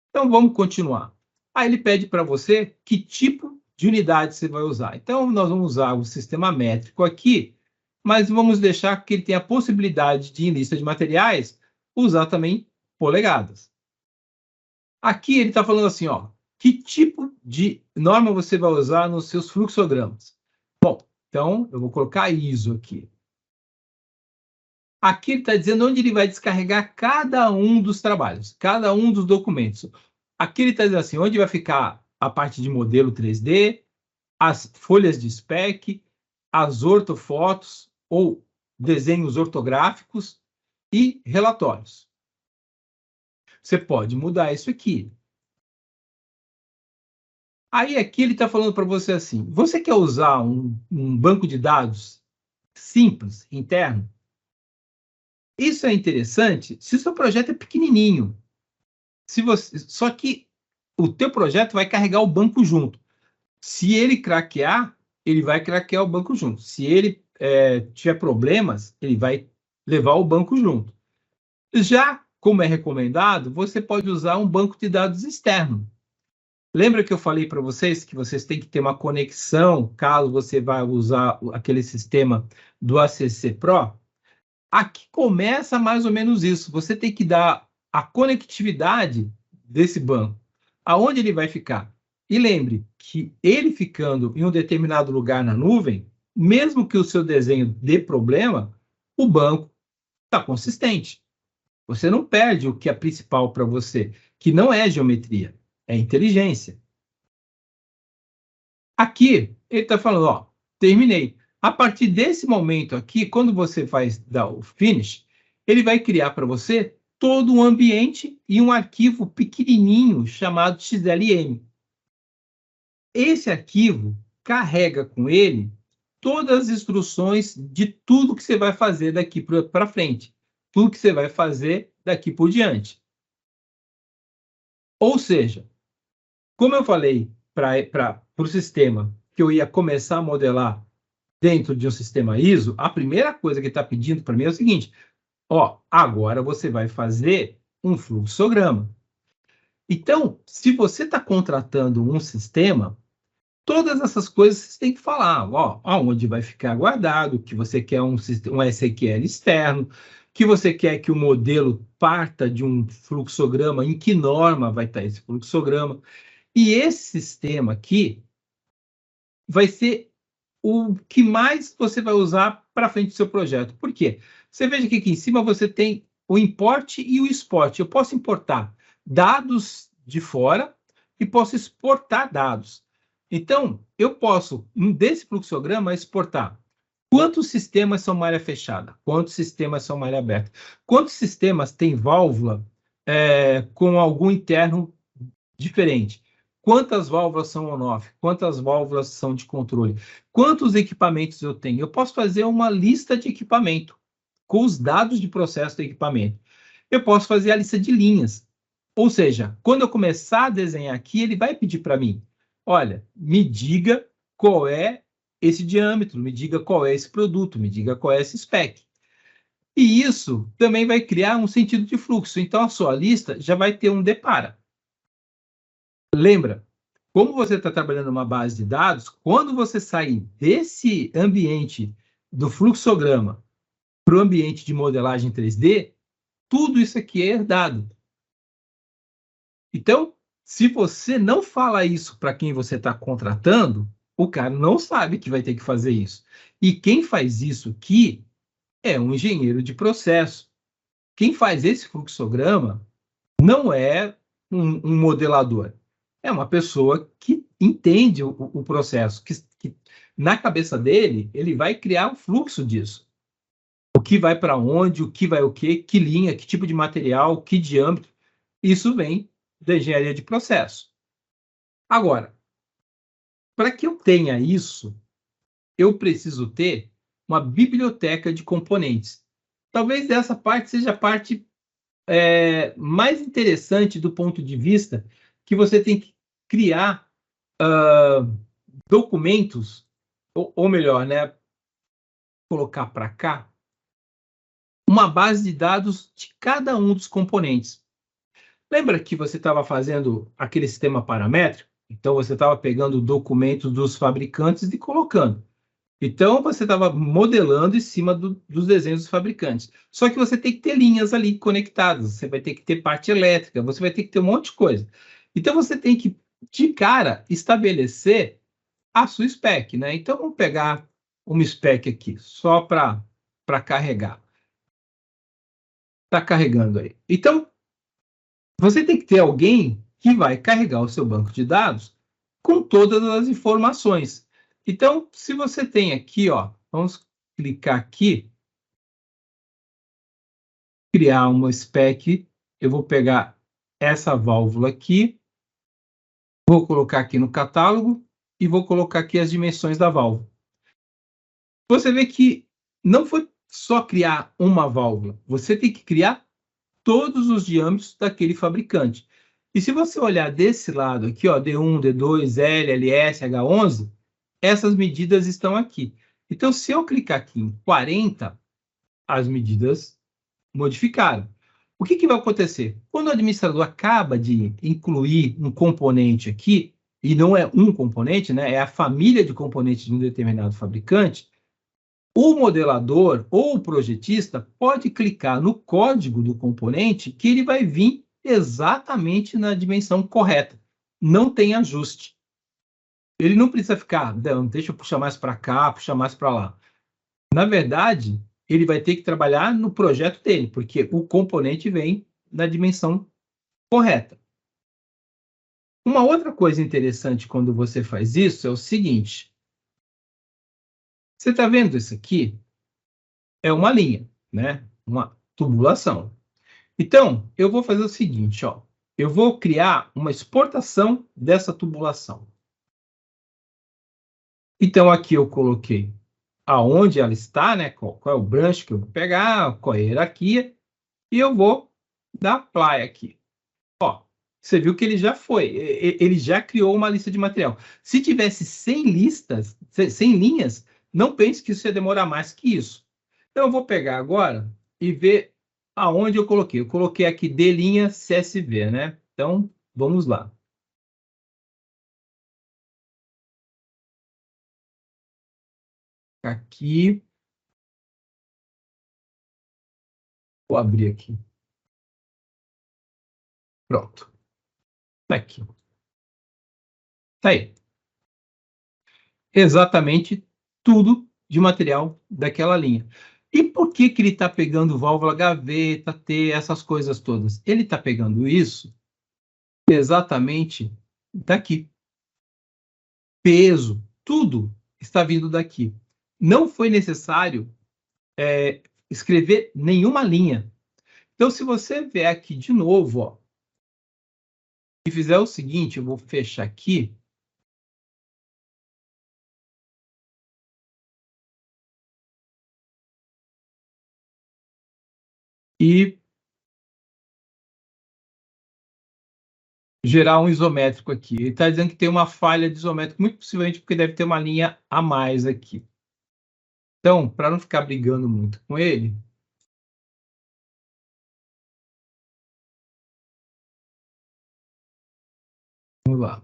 Então, vamos continuar. Aí ele pede para você que tipo de unidade você vai usar. Então, nós vamos usar o sistema métrico aqui, mas vamos deixar que ele tenha a possibilidade de, em lista de materiais, usar também polegadas. Aqui ele está falando assim, ó, que tipo de norma você vai usar nos seus fluxogramas? Bom, então eu vou colocar ISO aqui. Aqui ele está dizendo onde ele vai descarregar cada um dos trabalhos, cada um dos documentos. Aqui ele está dizendo assim, onde vai ficar a parte de modelo 3D, as folhas de spec, as ortofotos ou desenhos ortográficos e relatórios. Você pode mudar isso aqui. Aí aqui ele está falando para você assim, você quer usar um banco de dados simples, interno? Isso é interessante se o seu projeto é pequenininho. Só que o teu projeto vai carregar o banco junto. Se ele craquear, ele vai craquear o banco junto. Se ele tiver problemas, ele vai levar o banco junto. Já, como é recomendado, você pode usar um banco de dados externo. Lembra que eu falei para vocês que vocês têm que ter uma conexão, caso você vá usar aquele sistema do ACC Pro? Aqui começa mais ou menos isso. Você tem que dar a conectividade desse banco. Aonde ele vai ficar? E lembre que ele ficando em um determinado lugar na nuvem, mesmo que o seu desenho dê problema, o banco está consistente. Você não perde o que é principal para você, que não é geometria, é inteligência. Aqui, ele está falando, ó, terminei. A partir desse momento aqui, quando você vai dar o finish, ele vai criar para você todo um ambiente e um arquivo pequenininho chamado XLM. Esse arquivo carrega com ele todas as instruções de tudo que você vai fazer daqui para frente, tudo que você vai fazer daqui por diante. Ou seja, como eu falei para o sistema que eu ia começar a modelar dentro de um sistema ISO, a primeira coisa que ele está pedindo para mim é o seguinte, ó, agora você vai fazer um fluxograma. Então, se você está contratando um sistema, todas essas coisas você tem que falar, ó, aonde vai ficar guardado, que você quer um SQL externo, que você quer que o modelo parta de um fluxograma, em que norma vai estar esse fluxograma. E esse sistema aqui vai ser o que mais você vai usar para frente do seu projeto. Por quê? Você veja que aqui em cima você tem o import e o export. Eu posso importar dados de fora e posso exportar dados. Então, eu posso, desse fluxograma, exportar quantos sistemas são malha fechada, quantos sistemas são malha aberta, quantos sistemas têm válvula com algum interno diferente. Quantas válvulas são on-off? Quantas válvulas são de controle? Quantos equipamentos eu tenho? Eu posso fazer uma lista de equipamento com os dados de processo do equipamento. Eu posso fazer a lista de linhas. Ou seja, quando eu começar a desenhar aqui, ele vai pedir para mim, olha, me diga qual é esse diâmetro, me diga qual é esse produto, me diga qual é esse spec. E isso também vai criar um sentido de fluxo. Então, a sua lista já vai ter um depara. Lembra, como você está trabalhando numa base de dados, quando você sair desse ambiente do fluxograma para o ambiente de modelagem 3D, tudo isso aqui é herdado. Então, se você não fala isso para quem você está contratando, o cara não sabe que vai ter que fazer isso. E quem faz isso aqui é um engenheiro de processo. Quem faz esse fluxograma não é um modelador. É uma pessoa que entende o processo, que na cabeça dele, ele vai criar um fluxo disso. O que vai para onde, o que vai o quê, que linha, que tipo de material, que diâmetro. Isso vem da engenharia de processo. Agora, para que eu tenha isso, eu preciso ter uma biblioteca de componentes. Talvez essa parte seja a parte mais interessante do ponto de vista que você tem que criar documentos, ou melhor, né, colocar para cá, uma base de dados de cada um dos componentes. Lembra que você estava fazendo aquele sistema paramétrico? Então, você estava pegando documentos dos fabricantes e colocando. Então, você estava modelando em cima dos desenhos dos fabricantes. Só que você tem que ter linhas ali conectadas, você vai ter que ter parte elétrica, você vai ter que ter um monte de coisa. Então, você tem que, de cara, estabelecer a sua spec, né? Então, vamos pegar uma spec aqui, só para carregar. Está carregando aí. Então, você tem que ter alguém que vai carregar o seu banco de dados com todas as informações. Então, se você tem aqui, ó, vamos clicar aqui, criar uma spec, eu vou pegar essa válvula aqui, vou colocar aqui no catálogo e vou colocar aqui as dimensões da válvula. Você vê que não foi só criar uma válvula, você tem que criar todos os diâmetros daquele fabricante. E se você olhar desse lado aqui, ó, D1, D2, L, LS, H11, essas medidas estão aqui. Então, se eu clicar aqui em 40, as medidas modificaram. O que vai acontecer? Quando o administrador acaba de incluir um componente aqui, e não é um componente, né, é a família de componentes de um determinado fabricante, o modelador ou o projetista pode clicar no código do componente que ele vai vir exatamente na dimensão correta. Não tem ajuste. Ele não precisa ficar, deixa eu puxar mais para cá, puxar mais para lá. Na verdade, ele vai ter que trabalhar no projeto dele, porque o componente vem na dimensão correta. Uma outra coisa interessante quando você faz isso é o seguinte. Você está vendo isso aqui? É uma linha, né? Uma tubulação. Então, eu vou fazer o seguinte, ó. Eu vou criar uma exportação dessa tubulação. Então, aqui eu coloquei aonde ela está, né? Qual é o branch que eu vou pegar, qual é a hierarquia, e eu vou dar apply aqui. Ó, você viu que ele já foi, ele já criou uma lista de material. Se tivesse 100 listas, 100 linhas, não pense que isso ia demorar mais que isso. Então, eu vou pegar agora e ver aonde eu coloquei. Eu coloquei aqui D linha CSV, né? Então, vamos lá. Aqui. Vou abrir aqui. Pronto. Tá aqui. Tá aí. Exatamente tudo de material daquela linha. E por que que ele está pegando válvula, gaveta, T, essas coisas todas? Ele está pegando isso exatamente daqui. Peso, tudo está vindo daqui. Não foi necessário escrever nenhuma linha. Então, se você vier aqui de novo, ó, e fizer o seguinte, eu vou fechar aqui. E gerar um isométrico aqui. Ele está dizendo que tem uma falha de isométrico, muito possivelmente porque deve ter uma linha a mais aqui. Então, para não ficar brigando muito com ele, vamos lá.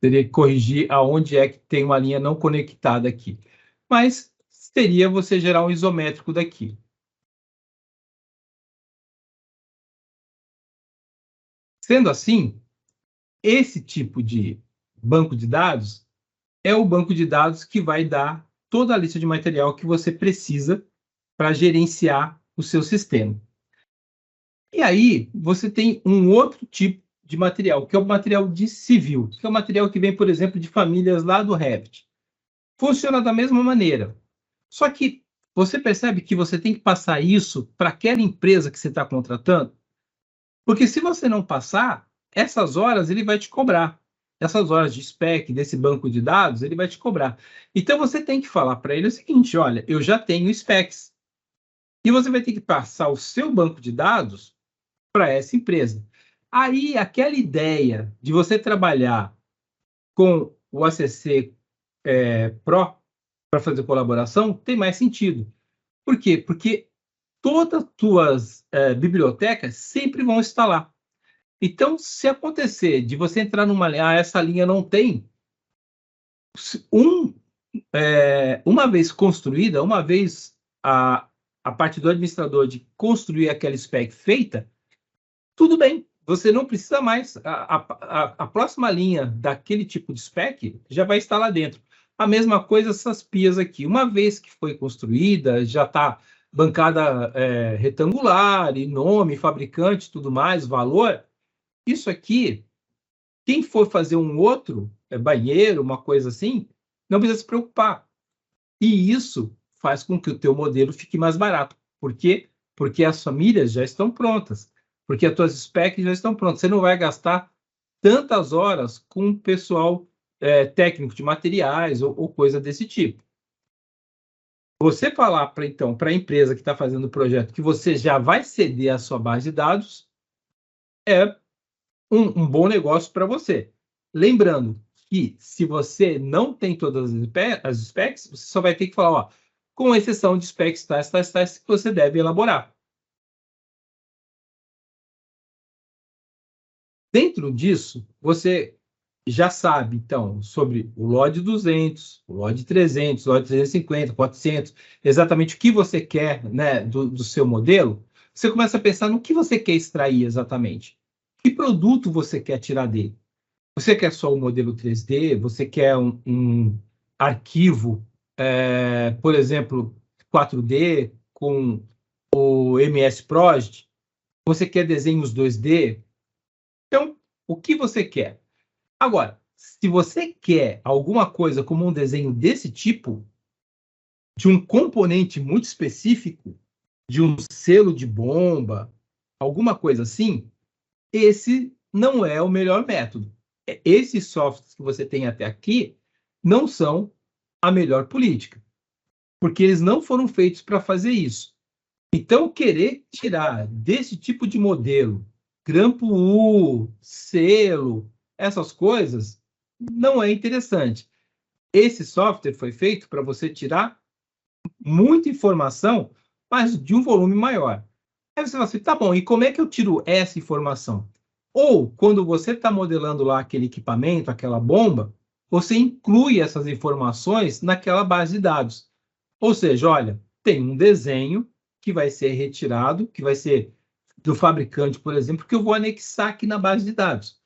Teria que corrigir aonde é que tem uma linha não conectada aqui. Mas seria você gerar um isométrico daqui. Sendo assim, esse tipo de banco de dados é o banco de dados que vai dar toda a lista de material que você precisa para gerenciar o seu sistema. E aí, você tem um outro tipo de material, que é o material de civil, que é o material que vem, por exemplo, de famílias lá do Revit. Funciona da mesma maneira. Só que você percebe que você tem que passar isso para aquela empresa que você está contratando, porque se você não passar, essas horas ele vai te cobrar. Essas horas de spec, desse banco de dados, ele vai te cobrar. Então, você tem que falar para ele o seguinte, olha, eu já tenho specs. E você vai ter que passar o seu banco de dados para essa empresa. Aí, aquela ideia de você trabalhar com o ACC Pro para fazer colaboração tem mais sentido. Por quê? Porque todas as tuas bibliotecas sempre vão estar lá. Então, se acontecer de você entrar numa linha, essa linha não tem, uma vez construída, uma vez a parte do administrador de construir aquela spec feita, tudo bem, você não precisa mais. A próxima linha daquele tipo de spec já vai estar lá dentro. A mesma coisa essas pias aqui. Uma vez que foi construída, já está bancada retangular, e nome, fabricante, tudo mais, valor. Isso aqui, quem for fazer um outro banheiro, uma coisa assim, não precisa se preocupar. E isso faz com que o teu modelo fique mais barato. Por quê? Porque as famílias já estão prontas, porque as tuas specs já estão prontas. Você não vai gastar tantas horas com o pessoal técnico de materiais ou coisa desse tipo. Você falar para a empresa que está fazendo o projeto que você já vai ceder a sua base de dados é um bom negócio para você. Lembrando que se você não tem todas as specs, você só vai ter que falar, ó, com exceção de specs tais, que você deve elaborar. Dentro disso, você já sabe, então, sobre o LOD 200, o LOD 300, o LOD 350, 400, exatamente o que você quer, né, do seu modelo. Você começa a pensar no que você quer extrair exatamente. Que produto você quer tirar dele? Você quer só o modelo 3D? Você quer um arquivo, por exemplo, 4D com o MS Project? Você quer desenhos 2D? Então, o que você quer? Agora, se você quer alguma coisa como um desenho desse tipo, de um componente muito específico, de um selo de bomba, alguma coisa assim, esse não é o melhor método. Esses softwares que você tem até aqui não são a melhor política, porque eles não foram feitos para fazer isso. Então, querer tirar desse tipo de modelo, grampo U, selo, essas coisas, não é interessante. Esse software foi feito para você tirar muita informação, mas de um volume maior. Aí você fala assim, tá bom, e como é que eu tiro essa informação? Ou, quando você está modelando lá aquele equipamento, aquela bomba, você inclui essas informações naquela base de dados. Ou seja, olha, tem um desenho que vai ser retirado, que vai ser do fabricante, por exemplo, que eu vou anexar aqui na base de dados.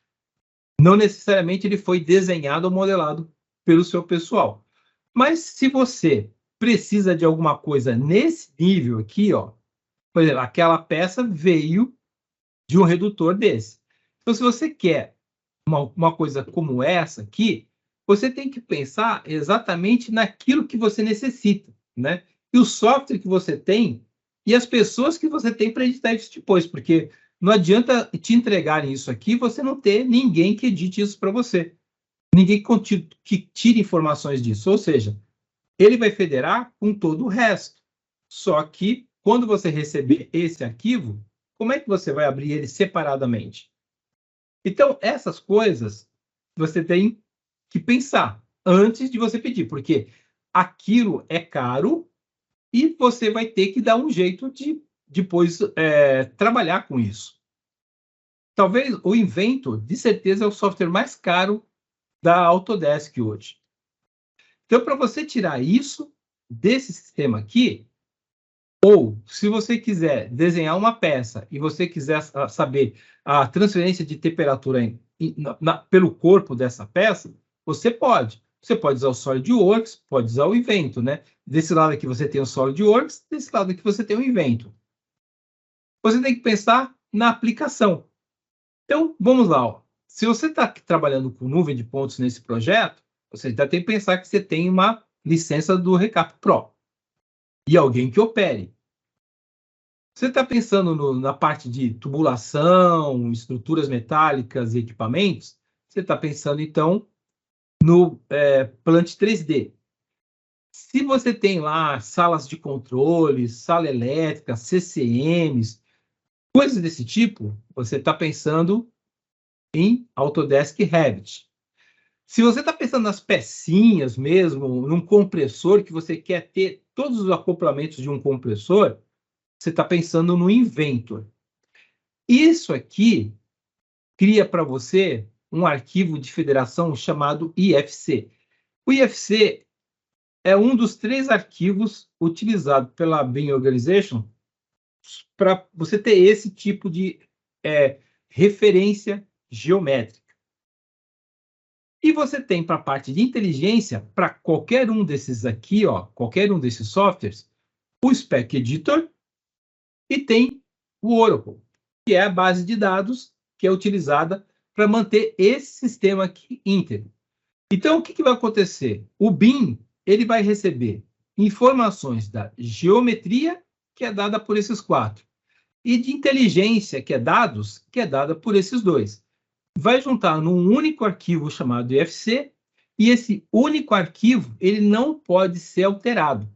Não necessariamente ele foi desenhado ou modelado pelo seu pessoal. Mas se você precisa de alguma coisa nesse nível aqui, ó, por exemplo, aquela peça veio de um redutor desse. Então, se você quer uma coisa como essa aqui, você tem que pensar exatamente naquilo que você necessita, né? E o software que você tem e as pessoas que você tem para editar isso depois, porque não adianta te entregarem isso aqui e você não ter ninguém que edite isso para você. Ninguém que tire informações disso. Ou seja, ele vai federar com todo o resto. Só que, quando você receber esse arquivo, como é que você vai abrir ele separadamente? Então, essas coisas você tem que pensar antes de você pedir, porque aquilo é caro e você vai ter que dar um jeito de depois trabalhar com isso. Talvez o Inventor, de certeza, é o software mais caro da Autodesk hoje. Então, para você tirar isso desse sistema aqui, ou se você quiser desenhar uma peça e você quiser saber a transferência de temperatura pelo corpo dessa peça, você pode. Você pode usar o SolidWorks, pode usar o Inventor, né? Desse lado aqui você tem o SolidWorks, desse lado aqui você tem o Inventor. Você tem que pensar na aplicação. Então, vamos lá. Ó. Se você está trabalhando com nuvem de pontos nesse projeto, você já tem que pensar que você tem uma licença do Recap Pro e alguém que opere. Você está pensando na parte de tubulação, estruturas metálicas e equipamentos? Você está pensando, então, no Plant 3D. Se você tem lá salas de controle, sala elétrica, CCMs, coisas desse tipo, você está pensando em Autodesk Revit. Se você está pensando nas pecinhas mesmo, num compressor que você quer ter todos os acoplamentos de um compressor, você está pensando no Inventor. Isso aqui cria para você um arquivo de federação chamado IFC. O IFC é um dos 3 arquivos utilizados pela BIM Organization para você ter esse tipo de referência geométrica. E você tem para a parte de inteligência, para qualquer um desses aqui, ó, qualquer um desses softwares, o Spec Editor e tem o Oracle, que é a base de dados que é utilizada para manter esse sistema aqui íntegro. Então, o que vai acontecer? O BIM ele vai receber informações da geometria, que é dada por esses 4, e de inteligência, que é dados, que é dada por esses 2. Vai juntar num único arquivo chamado IFC, e esse único arquivo ele não pode ser alterado.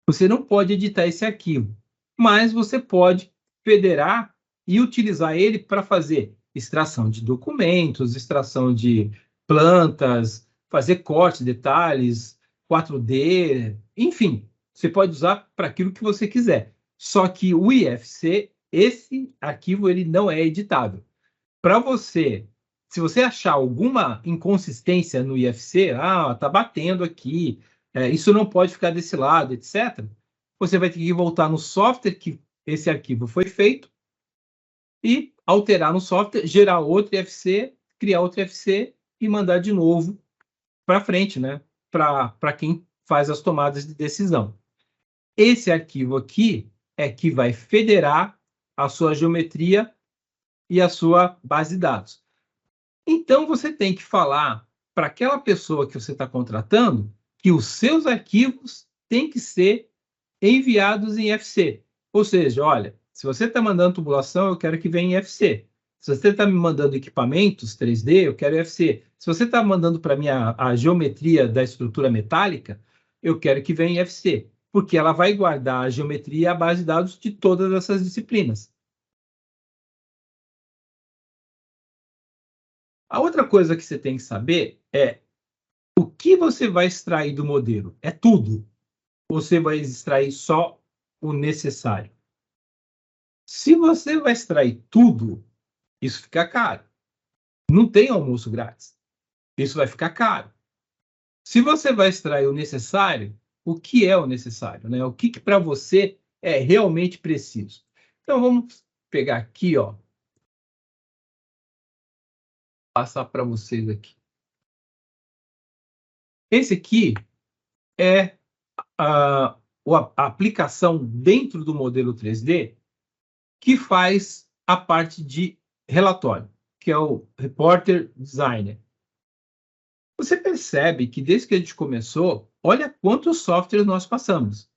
Você não pode editar esse arquivo, mas você pode federar e utilizar ele para fazer extração de documentos, extração de plantas, fazer cortes, detalhes, 4D, enfim, você pode usar para aquilo que você quiser. Só que o IFC, esse arquivo, ele não é editável. Para você, se você achar alguma inconsistência no IFC, tá batendo aqui, isso não pode ficar desse lado, etc., você vai ter que voltar no software que esse arquivo foi feito e alterar no software, gerar outro IFC, criar outro IFC e mandar de novo para frente, né? Para quem faz as tomadas de decisão. Esse arquivo aqui é que vai federar a sua geometria e a sua base de dados. Então, você tem que falar para aquela pessoa que você está contratando que os seus arquivos têm que ser enviados em IFC. Ou seja, olha, se você está mandando tubulação, eu quero que venha em IFC. Se você está me mandando equipamentos 3D, eu quero IFC. Se você está mandando para mim a geometria da estrutura metálica, eu quero que venha em IFC, porque ela vai guardar a geometria e a base de dados de todas essas disciplinas. A outra coisa que você tem que saber é o que você vai extrair do modelo. É tudo? Ou você vai extrair só o necessário? Se você vai extrair tudo, isso fica caro. Não tem almoço grátis. Isso vai ficar caro. Se você vai extrair o necessário, o que é o necessário, né? O que para você é realmente preciso? Então, vamos pegar aqui, ó. Passar para vocês aqui. Esse aqui é a aplicação dentro do modelo 3D que faz a parte de relatório, que é o Reporter Designer. Você percebe que desde que a gente começou, olha quantos softwares nós passamos.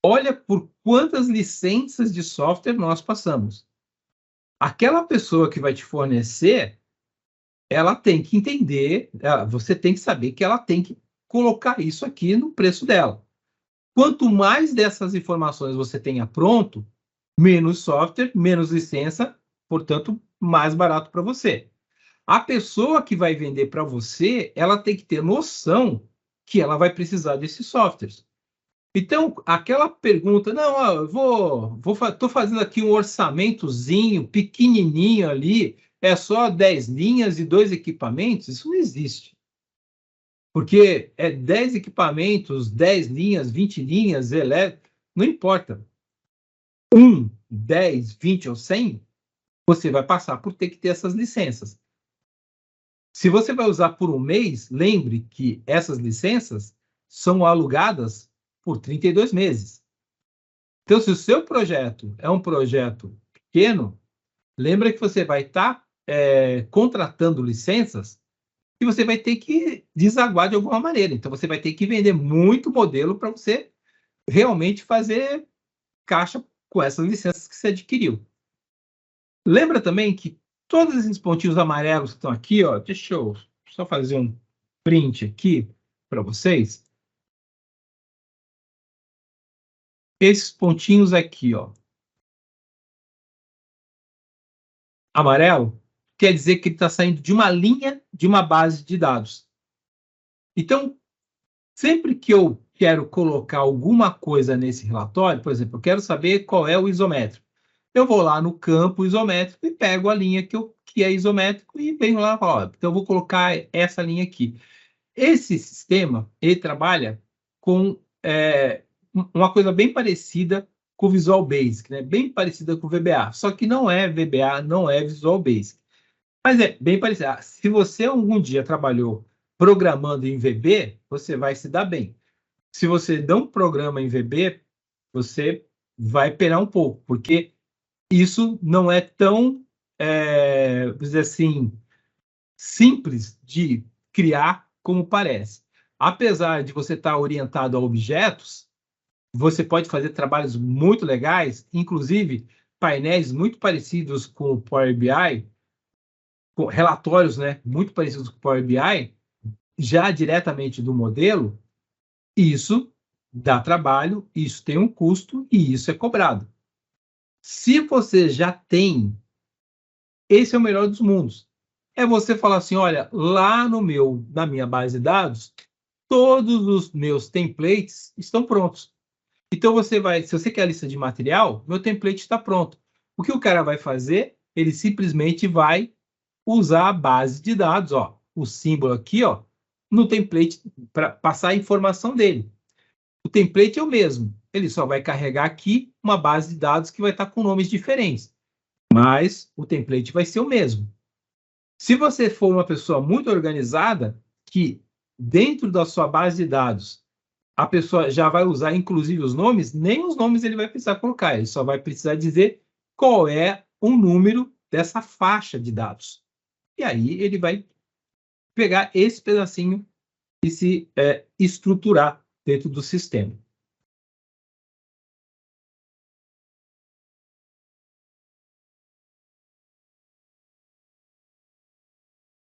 Olha por quantas licenças de software nós passamos. Aquela pessoa que vai te fornecer, ela tem que entender, você tem que saber que ela tem que colocar isso aqui no preço dela. Quanto mais dessas informações você tenha pronto, menos software, menos licença, portanto, mais barato para você. A pessoa que vai vender para você, ela tem que ter noção que ela vai precisar desses softwares. Então, aquela pergunta, não, ó, tô fazendo aqui um orçamentozinho pequenininho ali, é só 10 linhas e 2 equipamentos, isso não existe. Porque é 10 equipamentos, 10 linhas, 20 linhas, não importa. 1, 10, 20 ou 100, você vai passar por ter que ter essas licenças. Se você vai usar por um mês, lembre que essas licenças são alugadas por 32 meses. Então, se o seu projeto é um projeto pequeno, lembra que você vai estar contratando licenças e você vai ter que desaguar de alguma maneira. Então, você vai ter que vender muito modelo para você realmente fazer caixa com essas licenças que você adquiriu. Lembra também que todos esses pontinhos amarelos que estão aqui, ó, deixa eu só fazer um print aqui para vocês. Esses pontinhos aqui, ó, amarelo, quer dizer que ele está saindo de uma linha de uma base de dados. Então, sempre que eu quero colocar alguma coisa nesse relatório, por exemplo, eu quero saber qual é o isométrico. Eu vou lá no campo isométrico e pego a linha que é isométrico e venho lá e falo, ó, então eu vou colocar essa linha aqui. Esse sistema, ele trabalha com uma coisa bem parecida com o Visual Basic, né? Bem parecida com o VBA, só que não é VBA, não é Visual Basic. Mas é bem parecido. Se você algum dia trabalhou programando em VB, você vai se dar bem. Se você não programa em VB, você vai penar um pouco, porque isso não é tão, vamos dizer assim, simples de criar como parece. Apesar de você estar orientado a objetos, você pode fazer trabalhos muito legais, inclusive painéis muito parecidos com o Power BI, com relatórios, né, muito parecidos com o Power BI, já diretamente do modelo. Isso dá trabalho, isso tem um custo e isso é cobrado. Se você já tem, esse é o melhor dos mundos. É você falar assim, olha, lá na minha base de dados, todos os meus templates estão prontos. Então você vai, se você quer a lista de material, meu template está pronto. O que o cara vai fazer? Ele simplesmente vai usar a base de dados, ó, o símbolo aqui, ó, no template para passar a informação dele. O template é o mesmo, ele só vai carregar aqui uma base de dados que vai estar com nomes diferentes, mas o template vai ser o mesmo. Se você for uma pessoa muito organizada, que dentro da sua base de dados a pessoa já vai usar inclusive os nomes, nem os nomes ele vai precisar colocar, ele só vai precisar dizer qual é o número dessa faixa de dados. E aí ele vai pegar esse pedacinho e se estruturar dentro do sistema.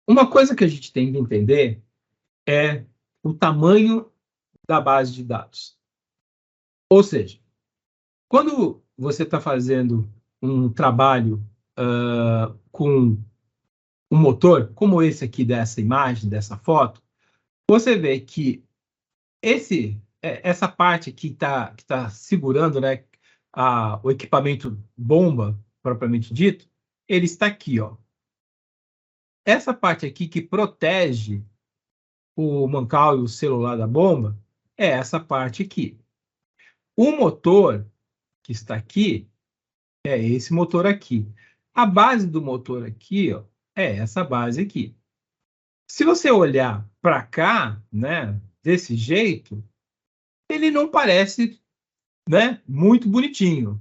Uma coisa que a gente tem que entender é o tamanho da base de dados. Ou seja, quando você está fazendo um trabalho com um motor, como esse aqui dessa imagem, dessa foto, você vê que essa parte que tá segurando, né, o equipamento bomba, propriamente dito, ele está aqui, ó. Essa parte aqui que protege o mancal e o celular da bomba é essa parte aqui. O motor que está aqui é esse motor aqui. A base do motor aqui, ó, é essa base aqui. Se você olhar para cá, né, desse jeito, ele não parece, né, muito bonitinho,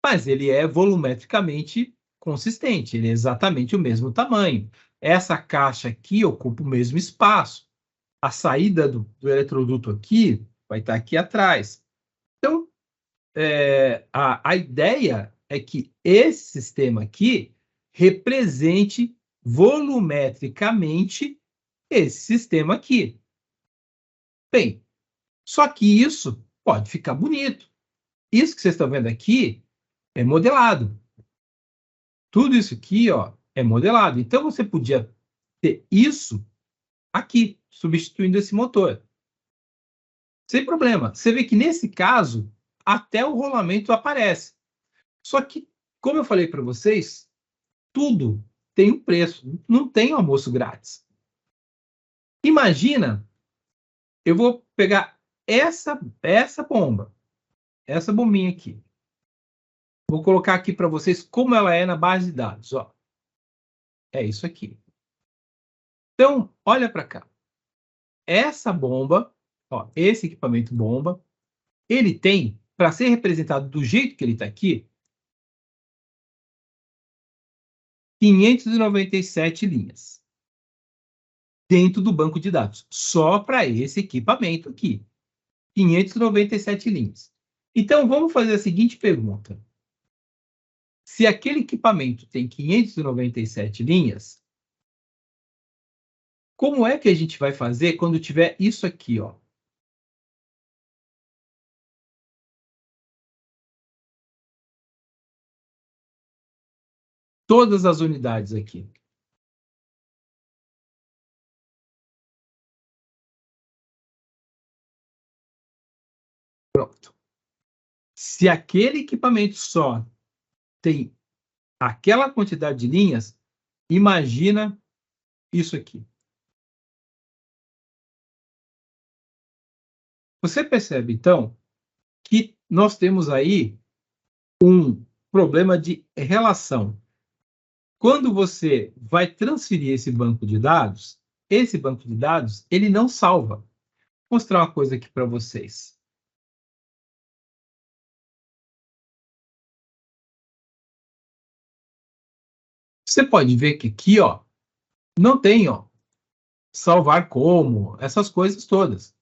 mas ele é volumetricamente consistente, ele é exatamente o mesmo tamanho. Essa caixa aqui ocupa o mesmo espaço. A saída do eletroduto aqui vai estar aqui atrás. Então, a ideia é que esse sistema aqui represente volumetricamente esse sistema aqui. Bem, só que isso pode ficar bonito. Isso que vocês estão vendo aqui é modelado. Tudo isso aqui, ó, é modelado. Então, você podia ter isso aqui, substituindo esse motor. Sem problema. Você vê que, nesse caso, até o rolamento aparece. Só que, como eu falei para vocês, tudo tem um preço. Não tem almoço grátis. Imagina, eu vou pegar essa bomba, essa bombinha aqui. Vou colocar aqui para vocês como ela é na base de dados. Ó. É isso aqui. Então, olha para cá. Essa bomba, ó, esse equipamento bomba, ele tem, para ser representado do jeito que ele está aqui, 597 linhas dentro do banco de dados, só para esse equipamento aqui. 597 linhas. Então, vamos fazer a seguinte pergunta. Se aquele equipamento tem 597 linhas, como é que a gente vai fazer quando tiver isso aqui, ó? Todas as unidades aqui. Pronto. Se aquele equipamento só tem aquela quantidade de linhas, imagina isso aqui. Você percebe, então, que nós temos aí um problema de relação. Quando você vai transferir esse banco de dados, ele não salva. Vou mostrar uma coisa aqui para vocês. Você pode ver que aqui, ó, não tem, ó, salvar como, essas coisas todas.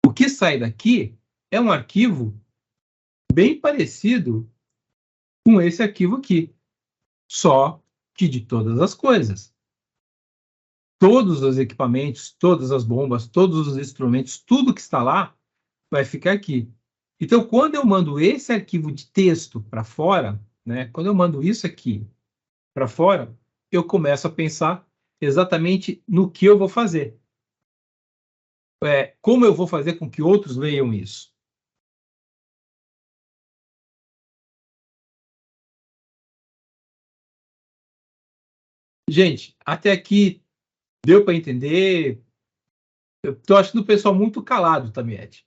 O que sai daqui é um arquivo bem parecido com esse arquivo aqui, só que de todas as coisas. Todos os equipamentos, todas as bombas, todos os instrumentos, tudo que está lá vai ficar aqui. Então, quando eu mando esse arquivo de texto para fora, né, quando eu mando isso aqui para fora, eu começo a pensar exatamente no que eu vou fazer. Como eu vou fazer com que outros leiam isso? Gente, até aqui deu para entender? Eu estou achando o pessoal muito calado, Tamiete.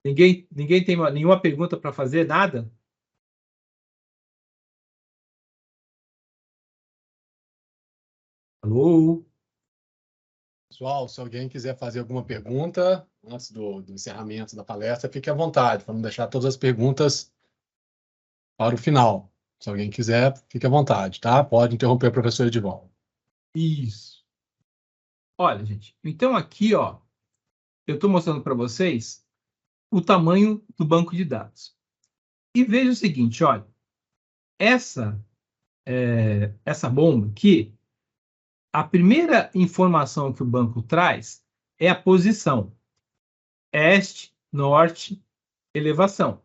Ninguém tem nenhuma pergunta para fazer? Nada? Alô? Pessoal, se alguém quiser fazer alguma pergunta antes do encerramento da palestra, fique à vontade, para não deixar todas as perguntas para o final. Se alguém quiser, fique à vontade, tá? Pode interromper o professor Edivaldo. Isso. Olha, gente, então aqui, ó, eu estou mostrando para vocês o tamanho do banco de dados. E veja o seguinte, olha, essa bomba aqui, a primeira informação que o banco traz é a posição. Este, norte, elevação.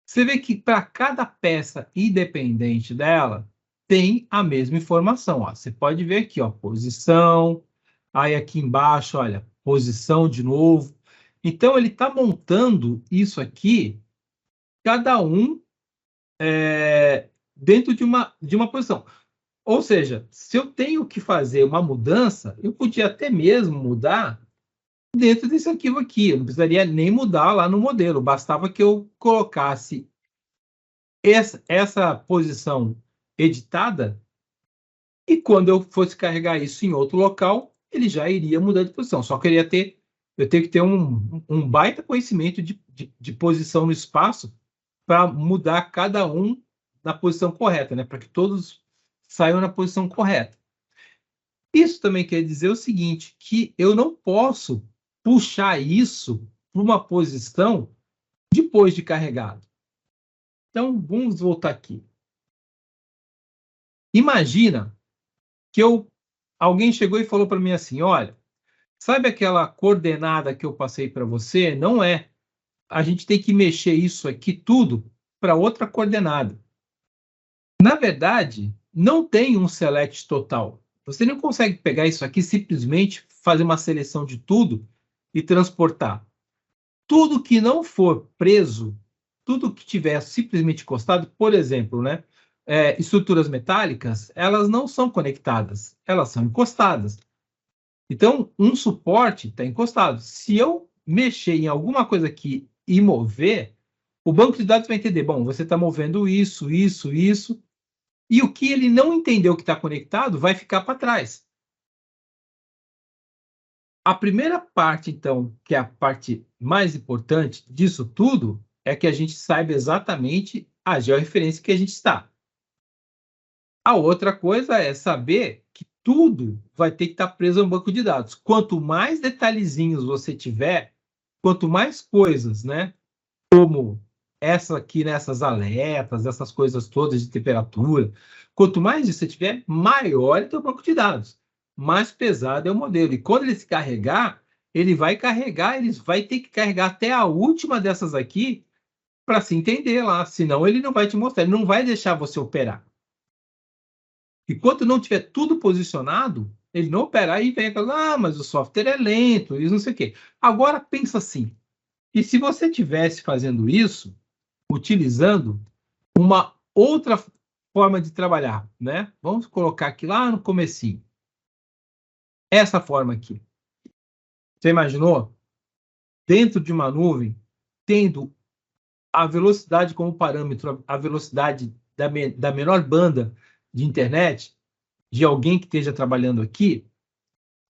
Você vê que para cada peça independente dela, tem a mesma informação. Ó. Você pode ver aqui, ó, posição, aí aqui embaixo, olha, posição de novo. Então, ele está montando isso aqui, cada um dentro de uma posição. Ou seja, se eu tenho que fazer uma mudança, eu podia até mesmo mudar dentro desse arquivo aqui. Eu não precisaria nem mudar lá no modelo, bastava que eu colocasse essa posição editada e quando eu fosse carregar isso em outro local, ele já iria mudar de posição. Só queria eu tenho que ter um baita conhecimento de posição no espaço para mudar cada um na posição correta, né? Para que todos saiam na posição correta. Isso também quer dizer o seguinte, que eu não posso puxar isso para uma posição depois de carregado. Então, vamos voltar aqui. Imagina que alguém chegou e falou para mim assim, olha, sabe aquela coordenada que eu passei para você? Não é. A gente tem que mexer isso aqui tudo para outra coordenada. Na verdade, não tem um select total. Você não consegue pegar isso aqui simplesmente fazer uma seleção de tudo e transportar. Tudo que não for preso, tudo que tiver simplesmente encostado, por exemplo, né, estruturas metálicas, elas não são conectadas, elas são encostadas. Então, um suporte está encostado. Se eu mexer em alguma coisa aqui e mover, o banco de dados vai entender, bom, você está movendo isso, isso, isso, e o que ele não entendeu que está conectado vai ficar para trás. A primeira parte, então, que é a parte mais importante disso tudo, é que a gente saiba exatamente a georreferência que a gente está. A outra coisa é saber que tudo vai ter que estar preso a um banco de dados. Quanto mais detalhezinhos você tiver, quanto mais coisas, né, como essa aqui nessas alertas, essas coisas todas de temperatura, quanto mais você tiver, maior é o teu banco de dados, mais pesado é o modelo. E quando ele se carregar, ele vai ter que carregar até a última dessas aqui para se entender lá, senão ele não vai te mostrar, ele não vai deixar você operar. E quando não tiver tudo posicionado, ele não operar e vem aquela, mas o software é lento, e não sei o quê. Agora pensa assim, e se você estivesse fazendo isso, utilizando uma outra forma de trabalhar, né? Vamos colocar aqui lá no comecinho. Essa forma aqui. Você imaginou? Dentro de uma nuvem, tendo a velocidade como parâmetro, a velocidade da menor banda de internet, de alguém que esteja trabalhando aqui,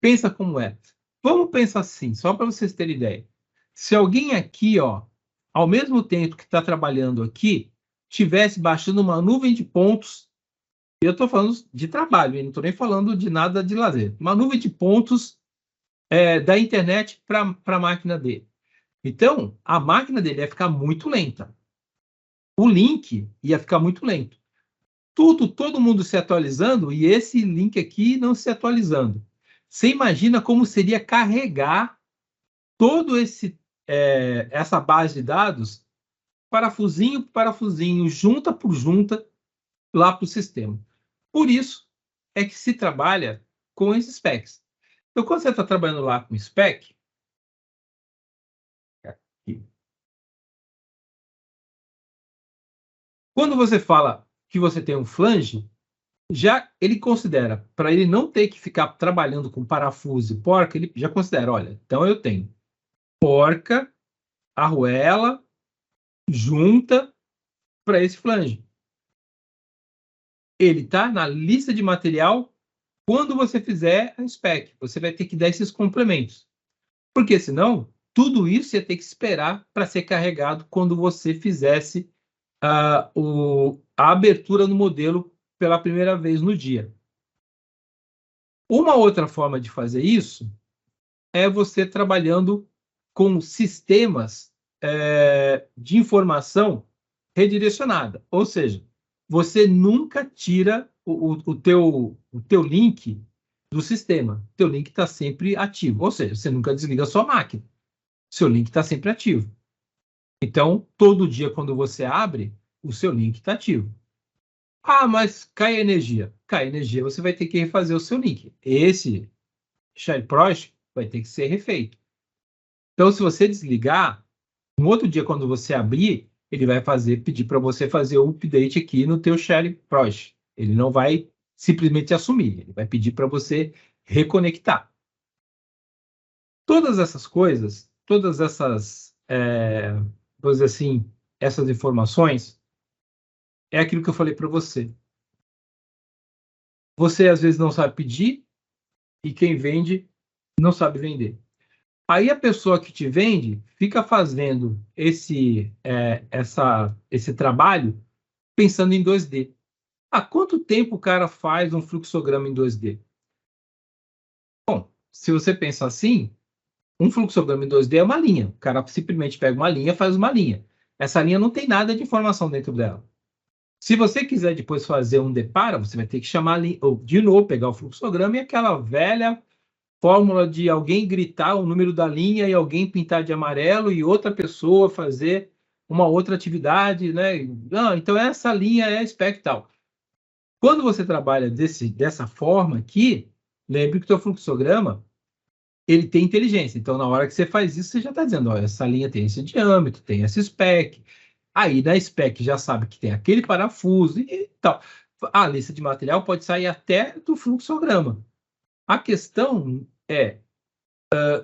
pensa como é. Vamos pensar assim, só para vocês terem ideia. Se alguém aqui, ó, ao mesmo tempo que está trabalhando aqui, tivesse baixando uma nuvem de pontos, eu estou falando de trabalho, não estou nem falando de nada de lazer, uma nuvem de pontos da internet para a máquina dele. Então, a máquina dele ia ficar muito lenta. O link ia ficar muito lento. Todo mundo se atualizando e esse link aqui não se atualizando. Você imagina como seria carregar todo essa base de dados, parafusinho por parafusinho, junta por junta, lá para o sistema. Por isso é que se trabalha com esses specs. Então, quando você está trabalhando lá com spec, aqui, quando você fala que você tem um flange, já ele considera, para ele não ter que ficar trabalhando com parafuso e porca, ele já considera, olha, então eu tenho porca, arruela, junta para esse flange. Ele está na lista de material quando você fizer a spec. Você vai ter que dar esses complementos. Porque senão, tudo isso ia ter que esperar para ser carregado quando você fizesse a abertura no modelo pela primeira vez no dia. Uma outra forma de fazer isso é você trabalhando com sistemas de informação redirecionada. Ou seja, você nunca tira o teu link do sistema. O teu link está sempre ativo. Ou seja, você nunca desliga a sua máquina. Seu link está sempre ativo. Então, todo dia, quando você abre, o seu link está ativo. Ah, mas cai a energia. Cai a energia, você vai ter que refazer o seu link. Esse SharePoint vai ter que ser refeito. Então, se você desligar, no outro dia, quando você abrir, ele vai pedir para você fazer o update aqui no teu SharePoint. Ele não vai simplesmente assumir, ele vai pedir para você reconectar. Todas essas coisas, todas essas, vamos dizer assim, essas informações, é aquilo que eu falei para você. Você, às vezes, não sabe pedir e quem vende não sabe vender. Aí a pessoa que te vende fica fazendo esse trabalho pensando em 2D. Há quanto tempo o cara faz um fluxograma em 2D? Bom, se você pensa assim, um fluxograma em 2D é uma linha. O cara simplesmente pega uma linha e faz uma linha. Essa linha não tem nada de informação dentro dela. Se você quiser depois fazer um depara, você vai ter que chamar ou de novo, pegar o fluxograma e aquela velha fórmula de alguém gritar o número da linha e alguém pintar de amarelo e outra pessoa fazer uma outra atividade, né? Não, então essa linha é espectral. Quando você trabalha dessa forma aqui, lembre que o teu fluxograma ele tem inteligência. Então, na hora que você faz isso, você já está dizendo, olha, essa linha tem esse diâmetro, tem esse spec. Aí, na spec, já sabe que tem aquele parafuso e tal. A lista de material pode sair até do fluxograma. A questão é,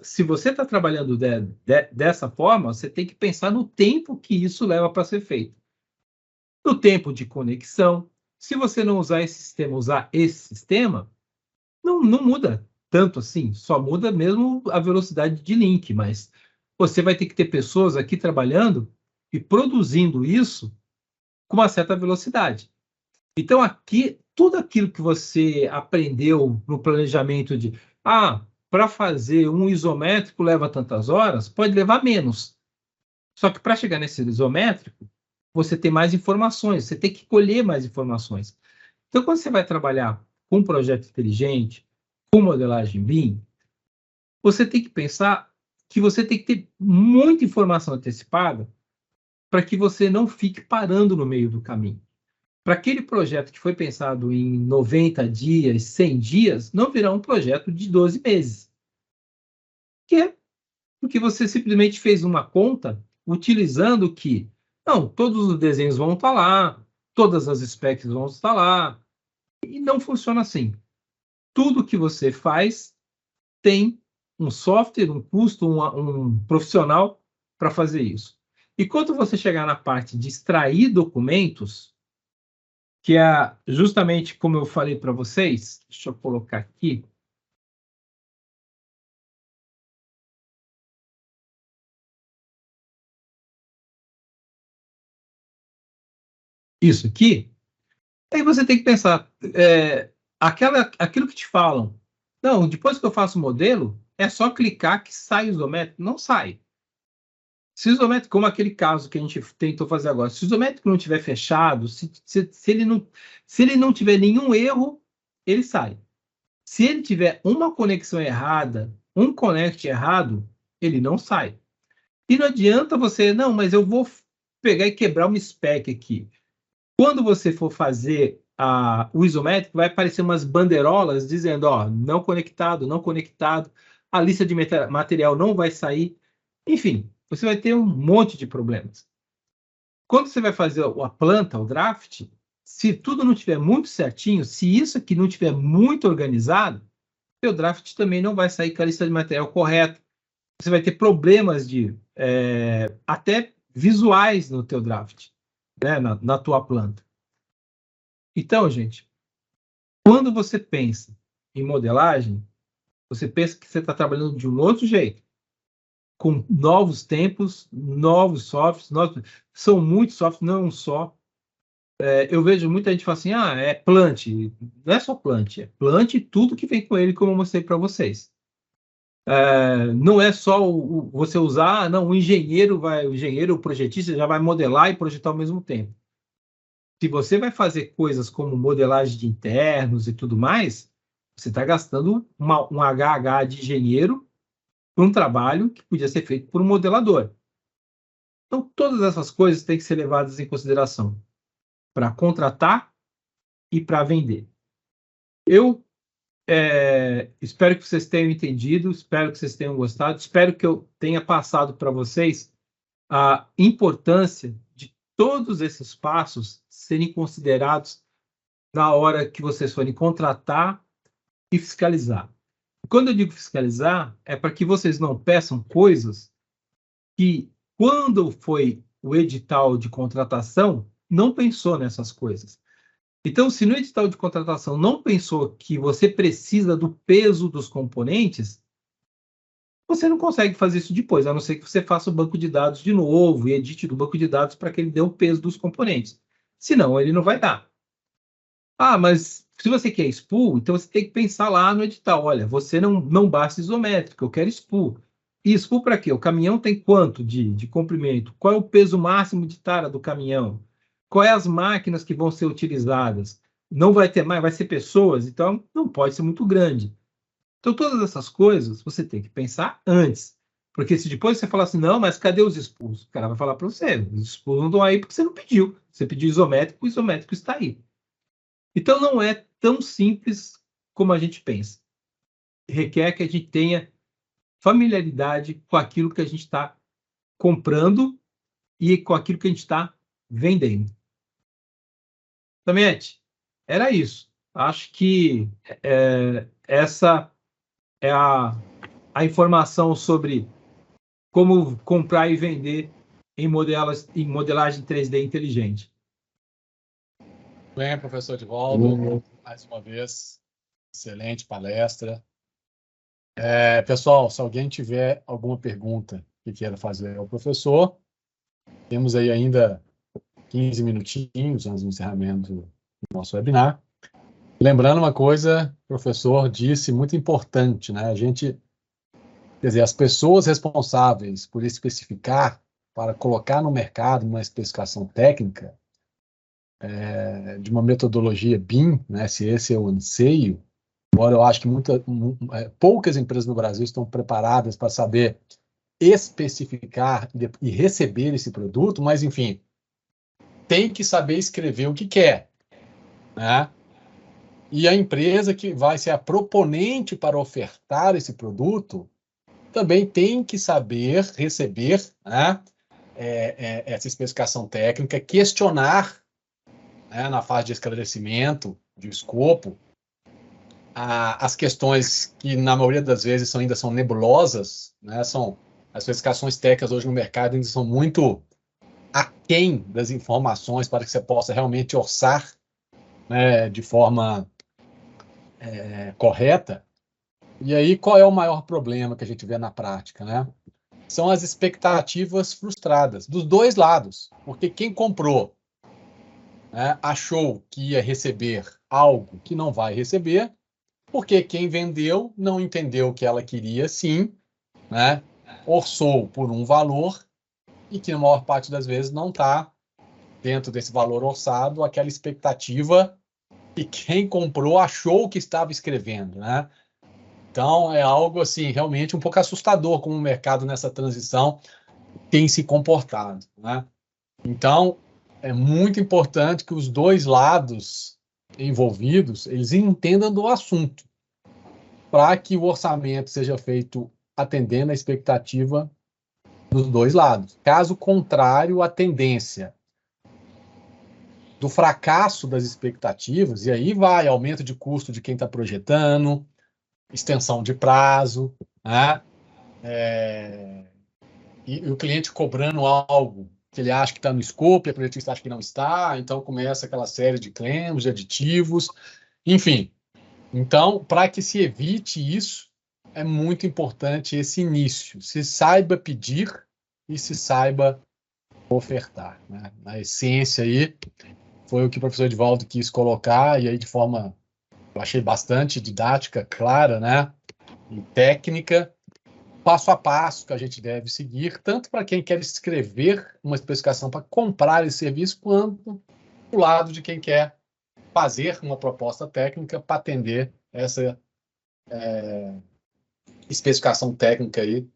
se você está trabalhando dessa forma, você tem que pensar no tempo que isso leva para ser feito. No tempo de conexão. Se você não usar esse sistema, não muda tanto assim. Só muda mesmo a velocidade de link, mas você vai ter que ter pessoas aqui trabalhando e produzindo isso com uma certa velocidade. Então, aqui, tudo aquilo que você aprendeu no planejamento de para fazer um isométrico leva tantas horas, pode levar menos. Só que para chegar nesse isométrico, você tem mais informações, você tem que colher mais informações. Então, quando você vai trabalhar com um projeto inteligente, com modelagem BIM, você tem que pensar que você tem que ter muita informação antecipada para que você não fique parando no meio do caminho. Para aquele projeto que foi pensado em 90 dias, 100 dias, não virá um projeto de 12 meses. Que é porque você simplesmente fez uma conta utilizando que, não, todos os desenhos vão estar lá, todas as specs vão estar lá, e não funciona assim. Tudo que você faz tem um software, um custo, um profissional para fazer isso. E quando você chegar na parte de extrair documentos, que é justamente como eu falei para vocês, deixa eu colocar aqui. Isso aqui, aí você tem que pensar, aquilo que te falam. Não, depois que eu faço o modelo, é só clicar que sai o isométrico. Não sai. Se o isométrico, como aquele caso que a gente tentou fazer agora, se o isométrico não tiver fechado, se ele não tiver nenhum erro, ele sai. Se ele tiver uma conexão errada, um connect errado, ele não sai. E não adianta você, não, mas eu vou pegar e quebrar uma spec aqui. Quando você for fazer o isométrico, vai aparecer umas bandeirolas dizendo, ó, não conectado, não conectado, a lista de material não vai sair. Enfim, você vai ter um monte de problemas. Quando você vai fazer a planta, o draft, se tudo não estiver muito certinho, se isso aqui não estiver muito organizado, seu draft também não vai sair com a lista de material correta. Você vai ter problemas até visuais no teu draft, né, na tua planta. Então, gente, quando você pensa em modelagem, você pensa que você está trabalhando de um outro jeito, com novos tempos, novos softwares, são muitos softwares, não é um só. Eu vejo muita gente falar assim, é Plant. Não é só Plant, é Plant e tudo que vem com ele, como eu mostrei para vocês. Não é só você usar, não, o engenheiro, o projetista já vai modelar e projetar ao mesmo tempo. Se você vai fazer coisas como modelagem de internos e tudo mais, você está gastando um HH de engenheiro para um trabalho que podia ser feito por um modelador. Então, todas essas coisas têm que ser levadas em consideração para contratar e para vender. Eu espero que vocês tenham entendido, espero que vocês tenham gostado, espero que eu tenha passado para vocês a importância de todos esses passos serem considerados na hora que vocês forem contratar e fiscalizar. Quando eu digo fiscalizar, é para que vocês não peçam coisas que, quando foi o edital de contratação, não pensou nessas coisas. Então, se no edital de contratação não pensou que você precisa do peso dos componentes, você não consegue fazer isso depois, a não ser que você faça o banco de dados de novo e edite do banco de dados para que ele dê o peso dos componentes. Senão, ele não vai dar. Mas se você quer spool, então você tem que pensar lá no edital. Olha, você não basta isométrico, eu quero spool. E spool para quê? O caminhão tem quanto de comprimento? Qual é o peso máximo de tara do caminhão? Quais as máquinas que vão ser utilizadas? Não vai ter mais, vai ser pessoas, então não pode ser muito grande. Então, todas essas coisas você tem que pensar antes. Porque se depois você falar assim, não, mas cadê os spools? O cara vai falar para você, os spools não estão aí porque você não pediu. Você pediu isométrico, o isométrico está aí. Então, não é tão simples como a gente pensa. Requer que a gente tenha familiaridade com aquilo que a gente está comprando e com aquilo que a gente está vendendo. Tamete, era isso. Acho que essa é a informação sobre como comprar e vender em modelagem 3D inteligente. Bem, professor Edivaldo, mais uma vez, excelente palestra. Pessoal, se alguém tiver alguma pergunta que queira fazer ao professor, temos aí ainda 15 minutinhos antes do encerramento do nosso webinar. Lembrando uma coisa, o professor disse muito importante, né? Quer dizer, as pessoas responsáveis por especificar, para colocar no mercado uma especificação técnica, de uma metodologia BIM, né? Se esse é o anseio, embora eu acho que poucas empresas no Brasil estão preparadas para saber especificar e receber esse produto, mas, enfim, tem que saber escrever o que quer, né? E a empresa que vai ser a proponente para ofertar esse produto também tem que saber receber, né, essa especificação técnica, questionar, né, na fase de esclarecimento, de escopo, as questões que, na maioria das vezes, ainda são nebulosas, né, as especificações técnicas hoje no mercado ainda são muito aquém das informações para que você possa realmente orçar, né, de forma correta. E aí, qual é o maior problema que a gente vê na prática, né? São as expectativas frustradas, dos dois lados. Porque quem comprou, né, achou que ia receber algo que não vai receber, porque quem vendeu não entendeu o que ela queria, sim, né? Orçou por um valor e que, na maior parte das vezes, não está dentro desse valor orçado aquela expectativa que quem comprou achou que estava escrevendo, né? Então, é algo, assim, realmente um pouco assustador como o mercado nessa transição tem se comportado, né? Então, é muito importante que os dois lados envolvidos, eles entendam do assunto, para que o orçamento seja feito atendendo a expectativa dos dois lados. Caso contrário, a tendência do fracasso das expectativas, e aí vai aumento de custo de quem está projetando, extensão de prazo, né? E o cliente cobrando algo que ele acha que está no escopo, e a projetista acha que não está, então começa aquela série de claims, de aditivos, enfim. Então, para que se evite isso, é muito importante esse início. Se saiba pedir e se saiba ofertar, né? Na essência aí, foi o que o professor Edivaldo quis colocar, e aí de forma, eu achei bastante didática, clara, né? E técnica, passo a passo que a gente deve seguir, tanto para quem quer escrever uma especificação para comprar esse serviço, quanto do lado de quem quer fazer uma proposta técnica para atender essa especificação técnica aí de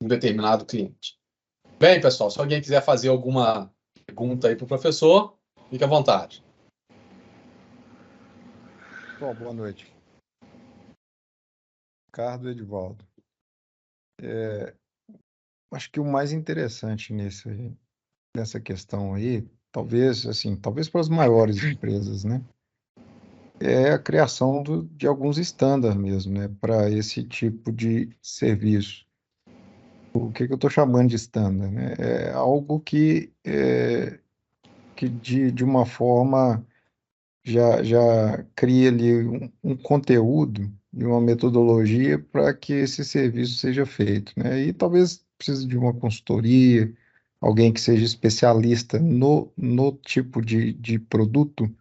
um determinado cliente. Bem, pessoal, se alguém quiser fazer alguma pergunta aí para o professor, fique à vontade. Bom, boa noite. Ricardo Edivaldo. Acho que o mais interessante nessa questão aí, talvez para as maiores empresas, né, é a criação de alguns estándares mesmo, né, para esse tipo de serviço. O que eu estou chamando de estánдар, né? É algo que de uma forma já cria ali um conteúdo e uma metodologia para que esse serviço seja feito, né? E talvez precise de uma consultoria, alguém que seja especialista no tipo de produto,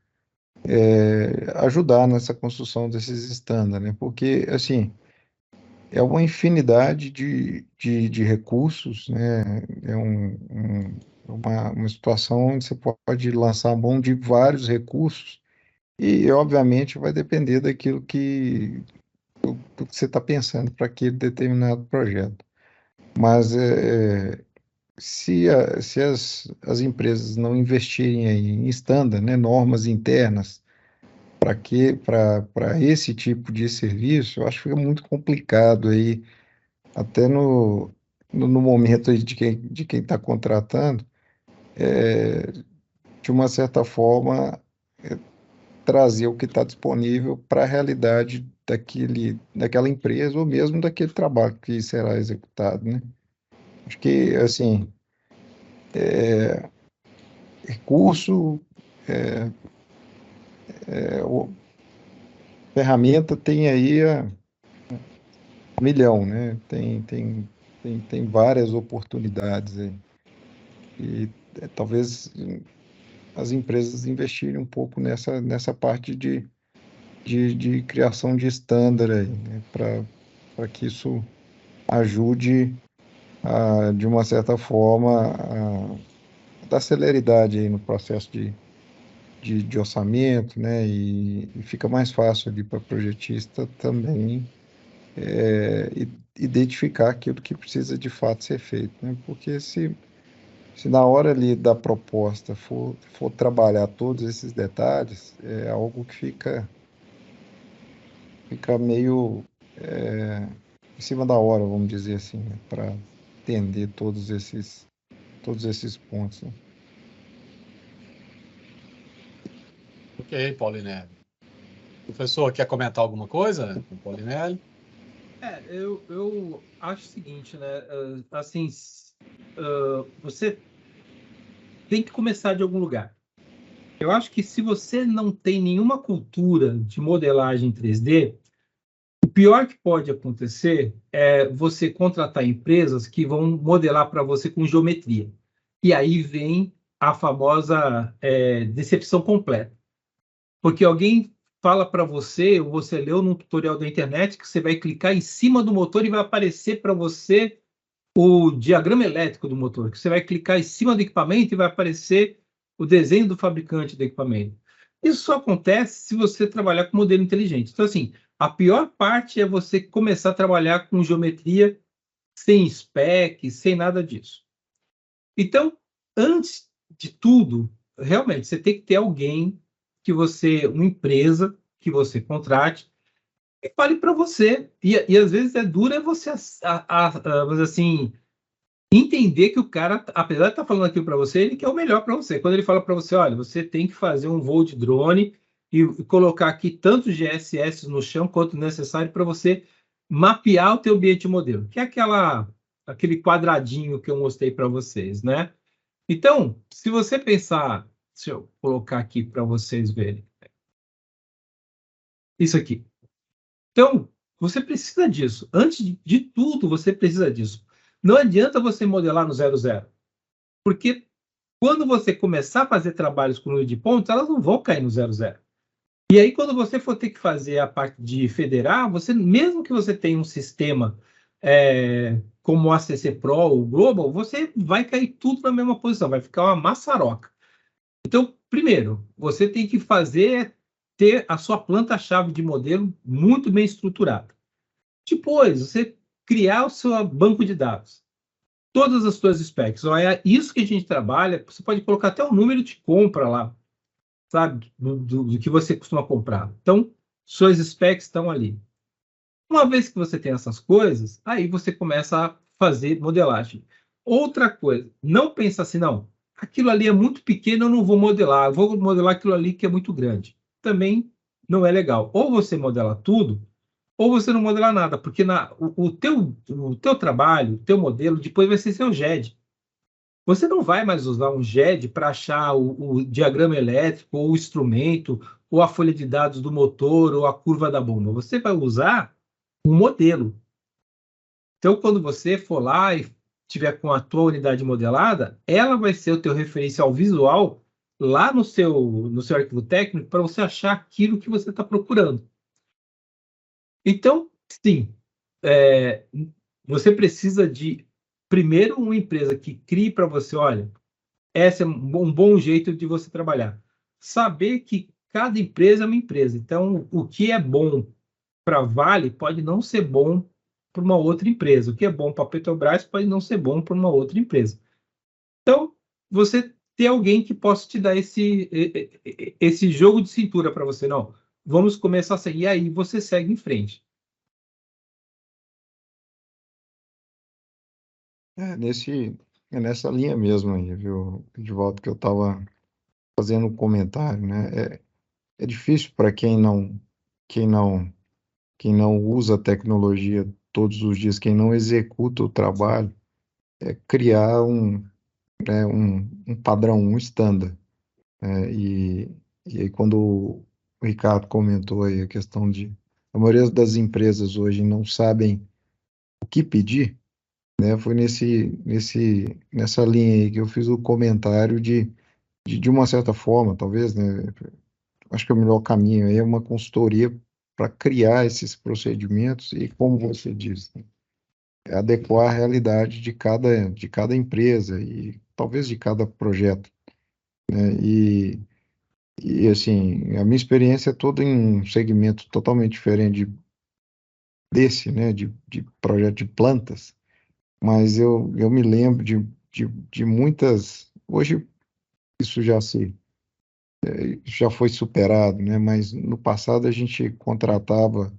ajudar nessa construção desses estándares, né? Porque, assim, é uma infinidade de recursos, né? É uma situação onde você pode lançar mão de vários recursos e, obviamente, vai depender do que você está pensando para aquele determinado projeto. Mas se as empresas não investirem aí em standard, né, normas internas, para esse tipo de serviço, eu acho que fica muito complicado aí, até no momento aí de quem está contratando, de uma certa forma trazer o que está disponível para a realidade daquela empresa ou mesmo daquele trabalho que será executado, né? Acho que, assim, recurso, ferramenta tem aí a milhão, né? Tem várias oportunidades aí. E talvez as empresas investirem um pouco nessa parte de criação de estánдар aí, né? Para que isso ajude de uma certa forma, a dar celeridade aí no processo de orçamento, né? E fica mais fácil ali para o projetista também identificar aquilo que precisa de fato ser feito, né? Porque se na hora ali da proposta for trabalhar todos esses detalhes, é algo que fica meio em cima da hora, vamos dizer assim, né? Para entender todos esses pontos, né? Ok, Paulinelli. Professor, quer comentar alguma coisa com o Paulinelli? Eu acho o seguinte, né? Assim, você tem que começar de algum lugar. Eu acho que se você não tem nenhuma cultura de modelagem 3D, o pior que pode acontecer é você contratar empresas que vão modelar para você com geometria. E aí vem a famosa decepção completa. Porque alguém fala para você, ou você leu num tutorial da internet, que você vai clicar em cima do motor e vai aparecer para você o diagrama elétrico do motor, que você vai clicar em cima do equipamento e vai aparecer o desenho do fabricante do equipamento. Isso só acontece se você trabalhar com modelo inteligente. Então, assim, a pior parte é você começar a trabalhar com geometria sem spec, sem nada disso. Então, antes de tudo, realmente, você tem que ter alguém uma empresa que você contrate, e fale para você. E às vezes é duro você assim, entender que o cara, apesar de estar falando aquilo para você, ele quer o melhor para você. Quando ele fala para você, olha, você tem que fazer um voo de drone e colocar aqui tantos GSS no chão quanto necessário para você mapear o teu ambiente modelo, que é aquele quadradinho que eu mostrei para vocês, né? Então, se você pensar, deixa eu colocar aqui para vocês verem. Isso aqui. Então, você precisa disso. Antes de tudo, você precisa disso. Não adianta você modelar no 00. Porque quando você começar a fazer trabalhos com número de pontos, elas não vão cair no 00. E aí, quando você for ter que fazer a parte de federar, mesmo que você tenha um sistema como o ACC Pro ou o Global, você vai cair tudo na mesma posição, vai ficar uma maçaroca. Então, primeiro, você tem que ter a sua planta-chave de modelo muito bem estruturada. Depois, você criar o seu banco de dados. Todas as suas specs. É isso que a gente trabalha. Você pode colocar até o número de compra lá, sabe? Do que você costuma comprar. Então, suas specs estão ali. Uma vez que você tem essas coisas, aí você começa a fazer modelagem. Outra coisa, não pensa assim, não, aquilo ali é muito pequeno, eu não vou modelar, eu vou modelar aquilo ali que é muito grande. Também não é legal. Ou você modela tudo, ou você não modela nada, porque o teu trabalho, o teu modelo, depois vai ser seu GED. Você não vai mais usar um GED para achar o diagrama elétrico, ou o instrumento, ou a folha de dados do motor, ou a curva da bomba. Você vai usar um modelo. Então, quando você for lá e tiver com a tua unidade modelada, ela vai ser o teu referencial visual lá no seu arquivo técnico para você achar aquilo que você está procurando. Então, sim, você precisa de, primeiro, uma empresa que crie para você, olha, esse é um bom jeito de você trabalhar. Saber que cada empresa é uma empresa. Então, o que é bom para a Vale pode não ser bom para uma outra empresa. O que é bom para a Petrobras pode não ser bom para uma outra empresa. Então, você ter alguém que possa te dar esse jogo de cintura para você. Não, vamos começar assim. E aí você segue em frente. Nessa linha mesmo aí, viu, de volta que eu estava fazendo um comentário, né? É difícil para quem não usa a tecnologia todos os dias, quem não executa o trabalho, criar um padrão, um standard. E aí quando o Ricardo comentou aí a questão de a maioria das empresas hoje não sabem o que pedir, né? Foi nessa linha aí que eu fiz o comentário de uma certa forma, talvez, né? Acho que o melhor caminho aí é uma consultoria para criar esses procedimentos e, como você disse, né, adequar a realidade de cada empresa e talvez de cada projeto, né? E assim, a minha experiência é toda em um segmento totalmente diferente desse, né? De projeto de plantas, mas eu me lembro de muitas. Hoje isso já foi superado, né? Mas no passado a gente contratava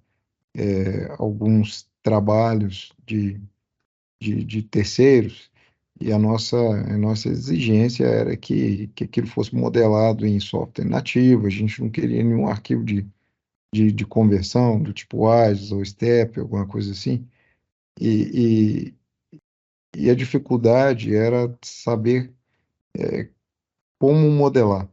alguns trabalhos de terceiros e a nossa exigência era que aquilo fosse modelado em software nativo, a gente não queria nenhum arquivo de conversão do tipo AGES ou STEP, alguma coisa assim. E a dificuldade era saber como modelar.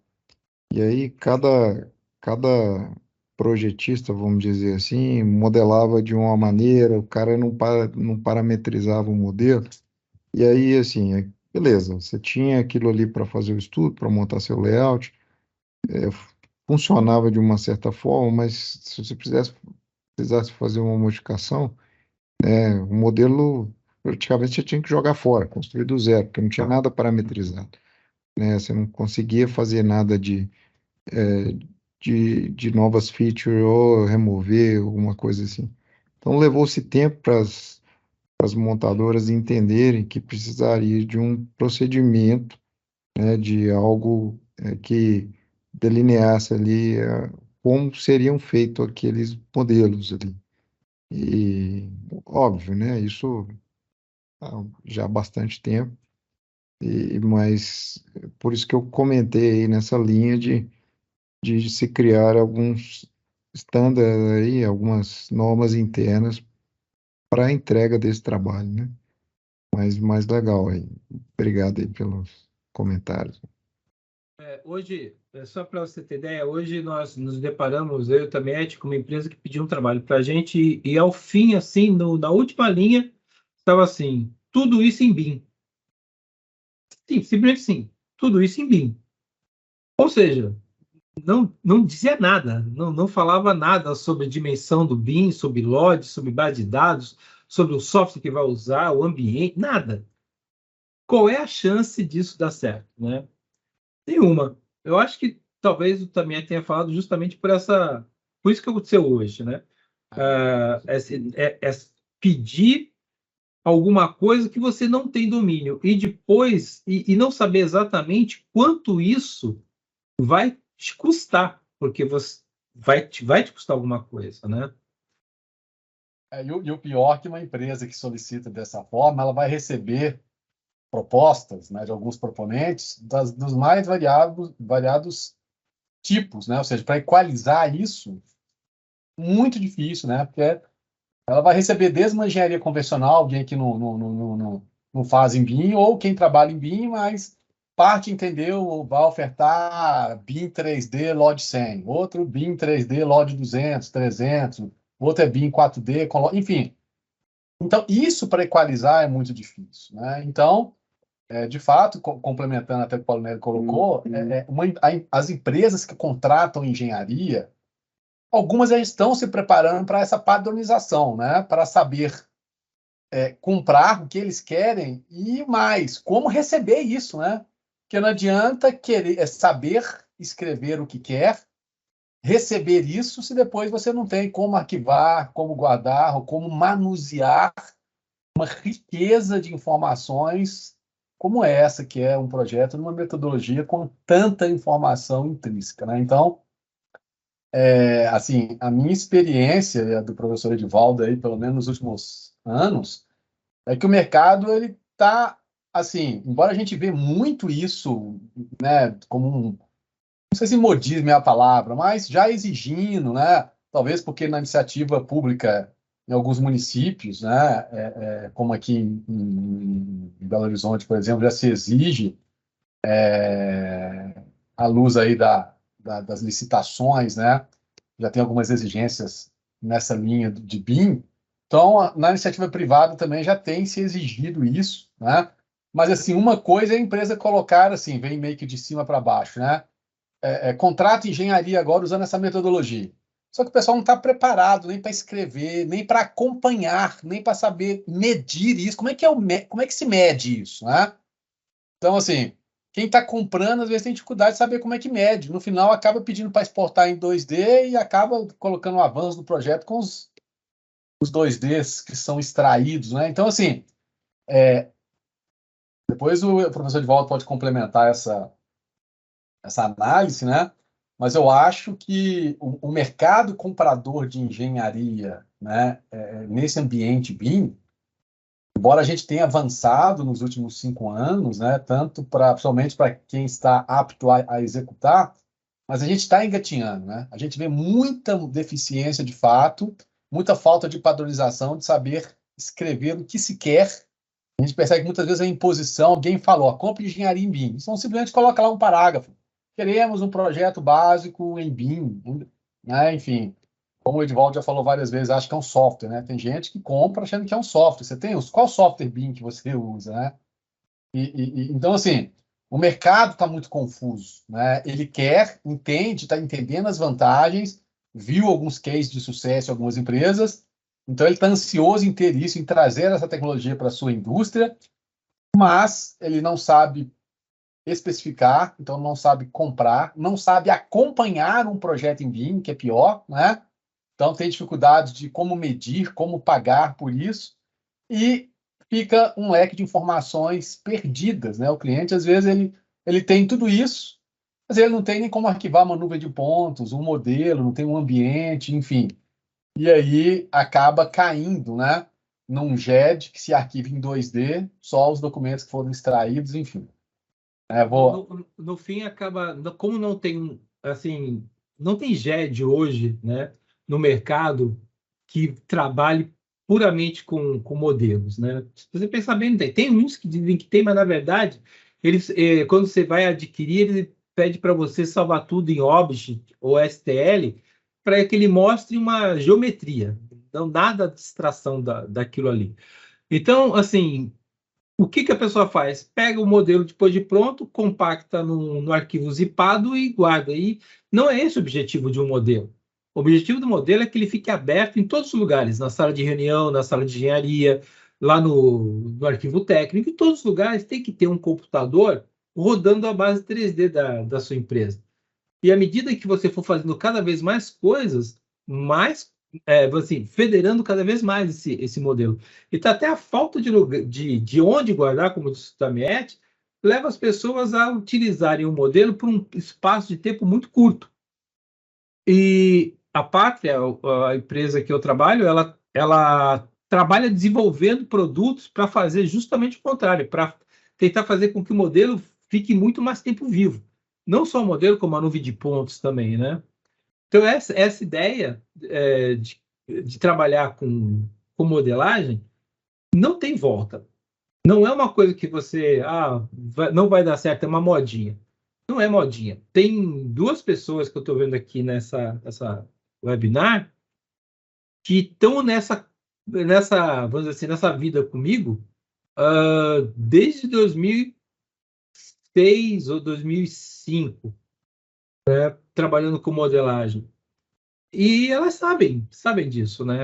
E aí cada projetista, vamos dizer assim, modelava de uma maneira, o cara não parametrizava o modelo. E aí, assim, beleza, você tinha aquilo ali para fazer o estudo, para montar seu layout, funcionava de uma certa forma, mas se você precisasse fazer uma modificação, o modelo praticamente você tinha que jogar fora, construir do zero, porque não tinha nada parametrizado, né? Você não conseguia fazer nada de novas features ou remover alguma coisa assim. Então levou-se tempo para as montadoras entenderem que precisaria de um procedimento, né, de algo que delineasse ali como seriam feitos aqueles modelos ali. E óbvio, né, isso já há bastante tempo, mas por isso que eu comentei aí nessa linha de se criar alguns estándares aí, algumas normas internas para a entrega desse trabalho, né? Mas mais legal aí. Obrigado aí pelos comentários. Hoje, só para você ter ideia, hoje nós nos deparamos, eu também, com uma empresa que pediu um trabalho para a gente e ao fim, assim, na última linha, estava assim, tudo isso em BIM. Sim, simplesmente sim, tudo isso em BIM. Ou seja, não dizia nada, não falava nada sobre a dimensão do BIM, sobre LOD, sobre base de dados, sobre o software que vai usar, o ambiente, nada. Qual é a chance disso dar certo, né? Nenhuma. Eu acho que talvez eu também tenha falado justamente por isso que aconteceu hoje, né? É pedir alguma coisa que você não tem domínio e depois e não saber exatamente quanto isso vai te custar, porque você vai te custar alguma coisa, né? E o pior é que uma empresa que solicita dessa forma, ela vai receber propostas, né, de alguns proponentes dos mais variados tipos, né? Ou seja, para equalizar isso, muito difícil, né? Porque ela vai receber desde uma engenharia convencional, alguém que não faz em BIM, ou quem trabalha em BIM, mas parte entendeu, vai ofertar BIM 3D LOD 100, outro BIM 3D LOD 200, 300, outro é BIM 4D, enfim. Então, isso para equalizar é muito difícil, né? Então, de fato, complementando até o que o Paulo Nery colocou, as empresas que contratam engenharia, algumas já estão se preparando para essa padronização, né? Para saber comprar o que eles querem e mais, como receber isso, né? Porque não adianta querer saber escrever o que quer, receber isso se depois você não tem como arquivar, como guardar ou como manusear uma riqueza de informações como essa, que é um projeto numa metodologia com tanta informação intrínseca, né? Então, assim, a minha experiência do professor Edivaldo aí, pelo menos nos últimos anos, é que o mercado ele está, assim, embora a gente vê muito isso, né, como não sei se modismo é a palavra, mas já exigindo, né, talvez porque na iniciativa pública em alguns municípios, né, como aqui em Belo Horizonte, por exemplo, já se exige à luz aí das licitações, né, já tem algumas exigências nessa linha de BIM. Então, na iniciativa privada também já tem se exigido isso, né? Mas, assim, uma coisa é a empresa colocar, assim, vem meio que de cima para baixo, né? Contrata engenharia agora usando essa metodologia. Só que o pessoal não está preparado nem para escrever, nem para acompanhar, nem para saber medir isso. Como é que se mede isso, né? Então, assim, quem está comprando, às vezes, tem dificuldade de saber como é que mede. No final, acaba pedindo para exportar em 2D e acaba colocando um avanço do projeto com os 2Ds que são extraídos, né? Então, assim, depois o professor de volta pode complementar essa análise, né? Mas eu acho que o mercado comprador de engenharia, né, nesse ambiente BIM, embora a gente tenha avançado nos últimos 5 anos, né, tanto principalmente para quem está apto a executar, mas a gente está engatinhando, né? A gente vê muita deficiência de fato, muita falta de padronização, de saber escrever o que se quer A gente percebe que muitas vezes a imposição, alguém falou, compre engenharia em BIM. Então, simplesmente coloca lá um parágrafo. Queremos um projeto básico em BIM, né? Enfim, como o Edivaldo já falou várias vezes, acho que é um software, né? Tem gente que compra achando que é um software. Você tem qual software BIM que você usa, né? Então, assim, o mercado está muito confuso, né? Ele quer, entende, está entendendo as vantagens, viu alguns cases de sucesso em algumas empresas, então ele está ansioso em ter isso, em trazer essa tecnologia para a sua indústria, mas ele não sabe especificar, então não sabe comprar, não sabe acompanhar um projeto em BIM, que é pior, né? Então tem dificuldade de como medir, como pagar por isso, e fica um leque de informações perdidas, né? O cliente, às vezes, ele tem tudo isso, mas ele não tem nem como arquivar uma nuvem de pontos, um modelo, não tem um ambiente, enfim. E aí acaba caindo, né? Num GED que se arquiva em 2D, só os documentos que foram extraídos, enfim. No fim, acaba... Como não tem, assim, não tem GED hoje, né, no mercado que trabalhe puramente com modelos, né? Se você pensar bem, tem uns que dizem que tem, mas na verdade, eles, quando você vai adquirir, ele pede para você salvar tudo em Object ou STL para que ele mostre uma geometria, não nada de abstração daquilo ali. Então, assim, o que a pessoa faz? Pega o modelo depois de pronto, compacta no arquivo zipado e guarda. E não é esse o objetivo de um modelo. O objetivo do modelo é que ele fique aberto em todos os lugares, na sala de reunião, na sala de engenharia, lá no arquivo técnico, em todos os lugares tem que ter um computador rodando a base 3D da sua empresa. E à medida que você for fazendo cada vez mais coisas, mais assim, federando cada vez mais esse modelo. E tá até a falta de onde guardar, como disse o Tamiete, leva as pessoas a utilizarem o modelo por um espaço de tempo muito curto. E a Pátria, a empresa que eu trabalho, ela trabalha desenvolvendo produtos para fazer justamente o contrário, para tentar fazer com que o modelo fique muito mais tempo vivo. Não só o modelo, como a nuvem de pontos também, né? Então, essa ideia de trabalhar com modelagem não tem volta. Não é uma coisa que você não vai dar certo, é uma modinha. Não é modinha. Tem duas pessoas que eu estou vendo aqui nessa webinar que estão vamos dizer assim, nessa vida comigo desde 2006 ou 2005, trabalhando com modelagem. E elas sabem disso, né?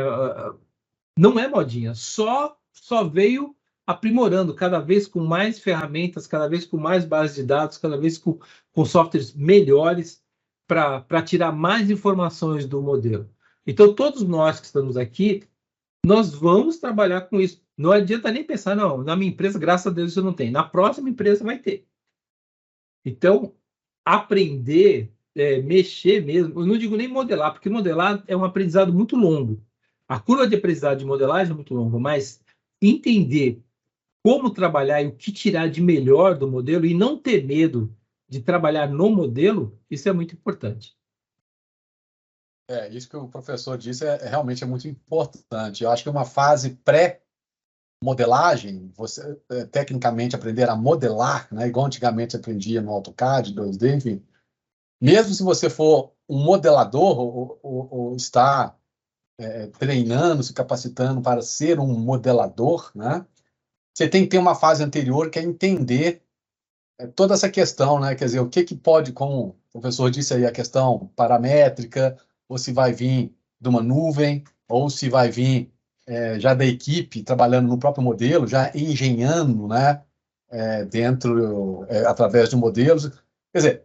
Não é modinha, só veio aprimorando cada vez com mais ferramentas, cada vez com mais bases de dados, cada vez com softwares melhores para tirar mais informações do modelo. Então, todos nós que estamos aqui, nós vamos trabalhar com isso. Não adianta nem pensar, não, na minha empresa, graças a Deus, isso não tem. Na próxima empresa vai ter. Então, aprender, mexer mesmo, eu não digo nem modelar, porque modelar é um aprendizado muito longo. A curva de aprendizado de modelagem é muito longa, mas entender como trabalhar e o que tirar de melhor do modelo e não ter medo de trabalhar no modelo, isso é muito importante. Isso que o professor disse realmente é muito importante. Eu acho que uma fase pré-modelagem, você tecnicamente aprender a modelar, né, igual antigamente aprendia no AutoCAD, 2D, enfim. Mesmo se você for um modelador ou está treinando, se capacitando para ser um modelador, né, você tem que ter uma fase anterior que é entender toda essa questão, né? Quer dizer, o que pode, como o professor disse aí, a questão paramétrica, ou se vai vir de uma nuvem, ou se vai vir já da equipe trabalhando no próprio modelo, já engenhando, né? Através de modelos. Quer dizer,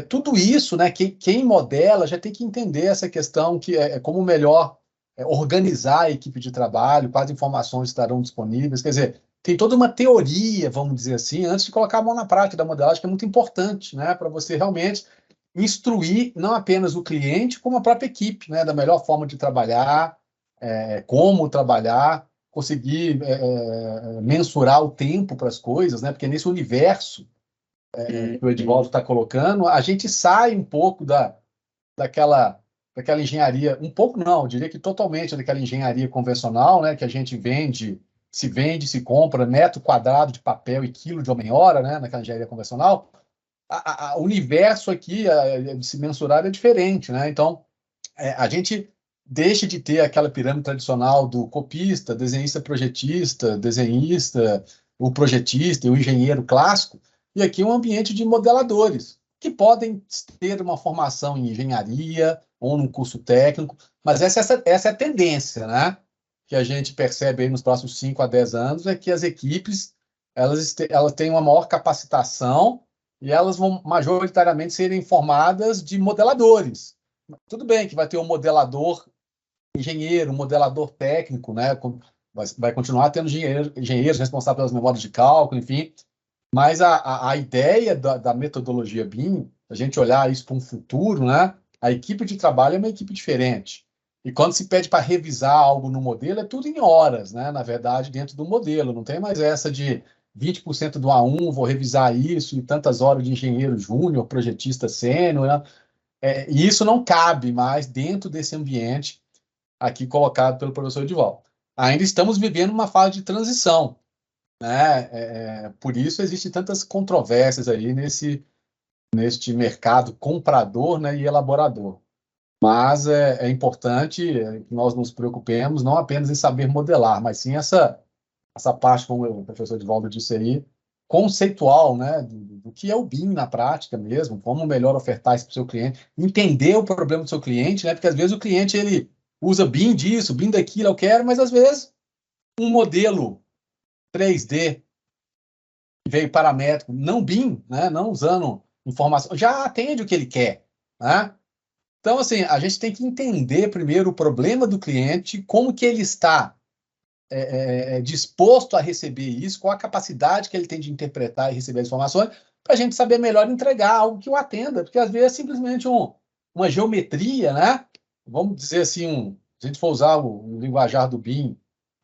tudo isso, né? Quem modela já tem que entender essa questão que como melhor organizar a equipe de trabalho, quais informações estarão disponíveis. Quer dizer, tem toda uma teoria, vamos dizer assim, antes de colocar a mão na prática da modelagem, que é muito importante, né, para você realmente instruir não apenas o cliente, como a própria equipe, né, da melhor forma de trabalhar, como trabalhar, conseguir mensurar o tempo para as coisas, né, porque nesse universo que o Edivaldo está colocando, a gente sai um pouco daquela engenharia, um pouco não, eu diria que totalmente daquela engenharia convencional, né, que a gente vende se vende, se compra metro quadrado de papel e quilo de homem-hora, né, naquela engenharia convencional, o universo aqui de se mensurar é diferente, né? Então, a gente deixa de ter aquela pirâmide tradicional do copista, desenhista, projetista, desenhista, o projetista e o engenheiro clássico, e aqui é um ambiente de modeladores, que podem ter uma formação em engenharia ou num curso técnico, mas essa é a tendência, né? Que a gente percebe aí nos próximos 5 a 10 anos, é que as equipes elas têm uma maior capacitação e elas vão majoritariamente serem formadas de modeladores. Tudo bem que vai ter um modelador engenheiro, um modelador técnico, né? Vai continuar tendo engenheiros responsáveis pelas memórias de cálculo, enfim. Mas a ideia da metodologia BIM, a gente olhar isso para um futuro, né? A equipe de trabalho é uma equipe diferente. E quando se pede para revisar algo no modelo, é tudo em horas, né? Na verdade, dentro do modelo. Não tem mais essa de 20% do A1, vou revisar isso, e tantas horas de engenheiro júnior, projetista sênior, né? E isso não cabe mais dentro desse ambiente aqui colocado pelo professor Edivaldo. Ainda estamos vivendo uma fase de transição, né? Por isso existem tantas controvérsias aí neste mercado comprador, né, e elaborador. Mas é importante que nós nos preocupemos não apenas em saber modelar, mas sim essa parte, como o professor Edivaldo disse aí, conceitual, né, do que é o BIM na prática mesmo, como melhor ofertar isso para o seu cliente, entender o problema do seu cliente, né, porque às vezes o cliente ele usa BIM disso, BIM daquilo, eu quero, mas às vezes um modelo 3D que veio paramétrico, não BIM, né, não usando informação, já atende o que ele quer, né? Então, assim, a gente tem que entender primeiro o problema do cliente, como que ele está disposto a receber isso, qual a capacidade que ele tem de interpretar e receber as informações, para a gente saber melhor entregar algo que o atenda, porque às vezes é simplesmente uma geometria, né? Vamos dizer assim, se a gente for usar o linguajar do BIM,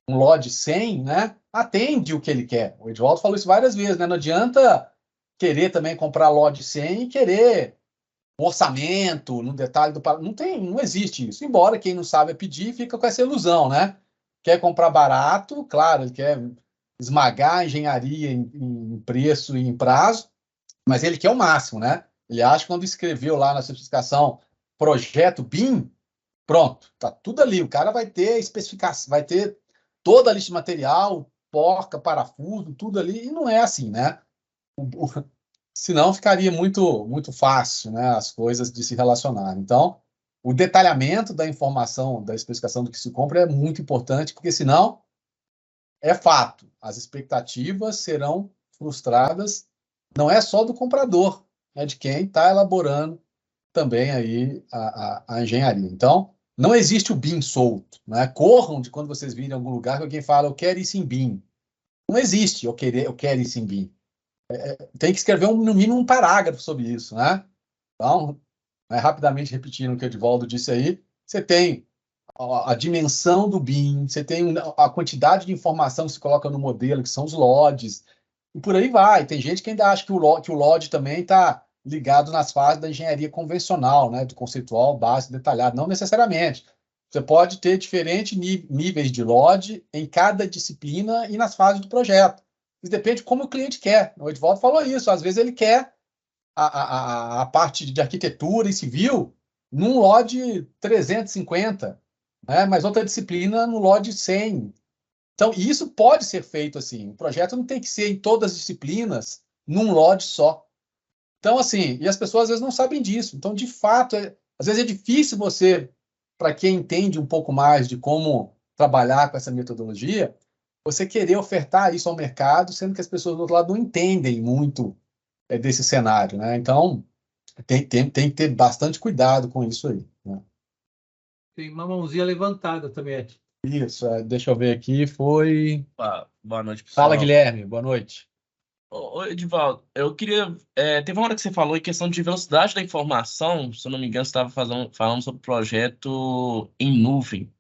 um LOD 100, né? Atende o que ele quer. O Edivaldo falou isso várias vezes, né? Não adianta querer também comprar LOD 100 e querer orçamento, no detalhe do... Não existe isso. Embora quem não sabe pedir, fica com essa ilusão, né? Quer comprar barato, claro, ele quer esmagar a engenharia em preço e em prazo, mas ele quer o máximo, né? Ele acha que quando escreveu lá na especificação projeto BIM, pronto, tá tudo ali. O cara vai ter especificação, vai ter toda a lista de material, porca, parafuso, tudo ali, e não é assim, né? Senão ficaria muito fácil, né, as coisas de se relacionar. Então, o detalhamento da informação, da especificação do que se compra é muito importante, porque senão, é fato, as expectativas serão frustradas, não é só do comprador, é de quem está elaborando também aí a engenharia. Então, não existe o BIM solto, né? Corram de quando vocês virem em algum lugar que alguém fala, eu quero isso em BIM. Não existe eu quero isso em BIM. Tem que escrever no mínimo um parágrafo sobre isso, né? Então, rapidamente repetindo o que o Edivaldo disse aí, você tem a dimensão do BIM, você tem a quantidade de informação que se coloca no modelo, que são os LODs, e por aí vai. Tem gente que ainda acha que o LOD também está ligado nas fases da engenharia convencional, né? Do conceitual, básico, detalhado. Não necessariamente. Você pode ter diferentes níveis de LOD em cada disciplina e nas fases do projeto. Isso depende de como o cliente quer. O Edivaldo falou isso. Às vezes ele quer a parte de arquitetura e civil num LOD 350, né? Mas outra disciplina no LOD 100. Então, isso pode ser feito assim. O projeto não tem que ser em todas as disciplinas, num LOD só. Então, assim, e as pessoas às vezes não sabem disso. Então, de fato, às vezes é difícil você, para quem entende um pouco mais de como trabalhar com essa metodologia, você querer ofertar isso ao mercado, sendo que as pessoas do outro lado não entendem muito desse cenário, né? Então, tem que ter bastante cuidado com isso aí, né? Tem uma mãozinha levantada também aqui. Isso, deixa eu ver aqui, foi... Boa noite, pessoal. Fala, Guilherme, boa noite. Ô, Edivaldo, eu queria... teve uma hora que você falou em questão de velocidade da informação, se eu não me engano, você estava falando sobre projeto em nuvem.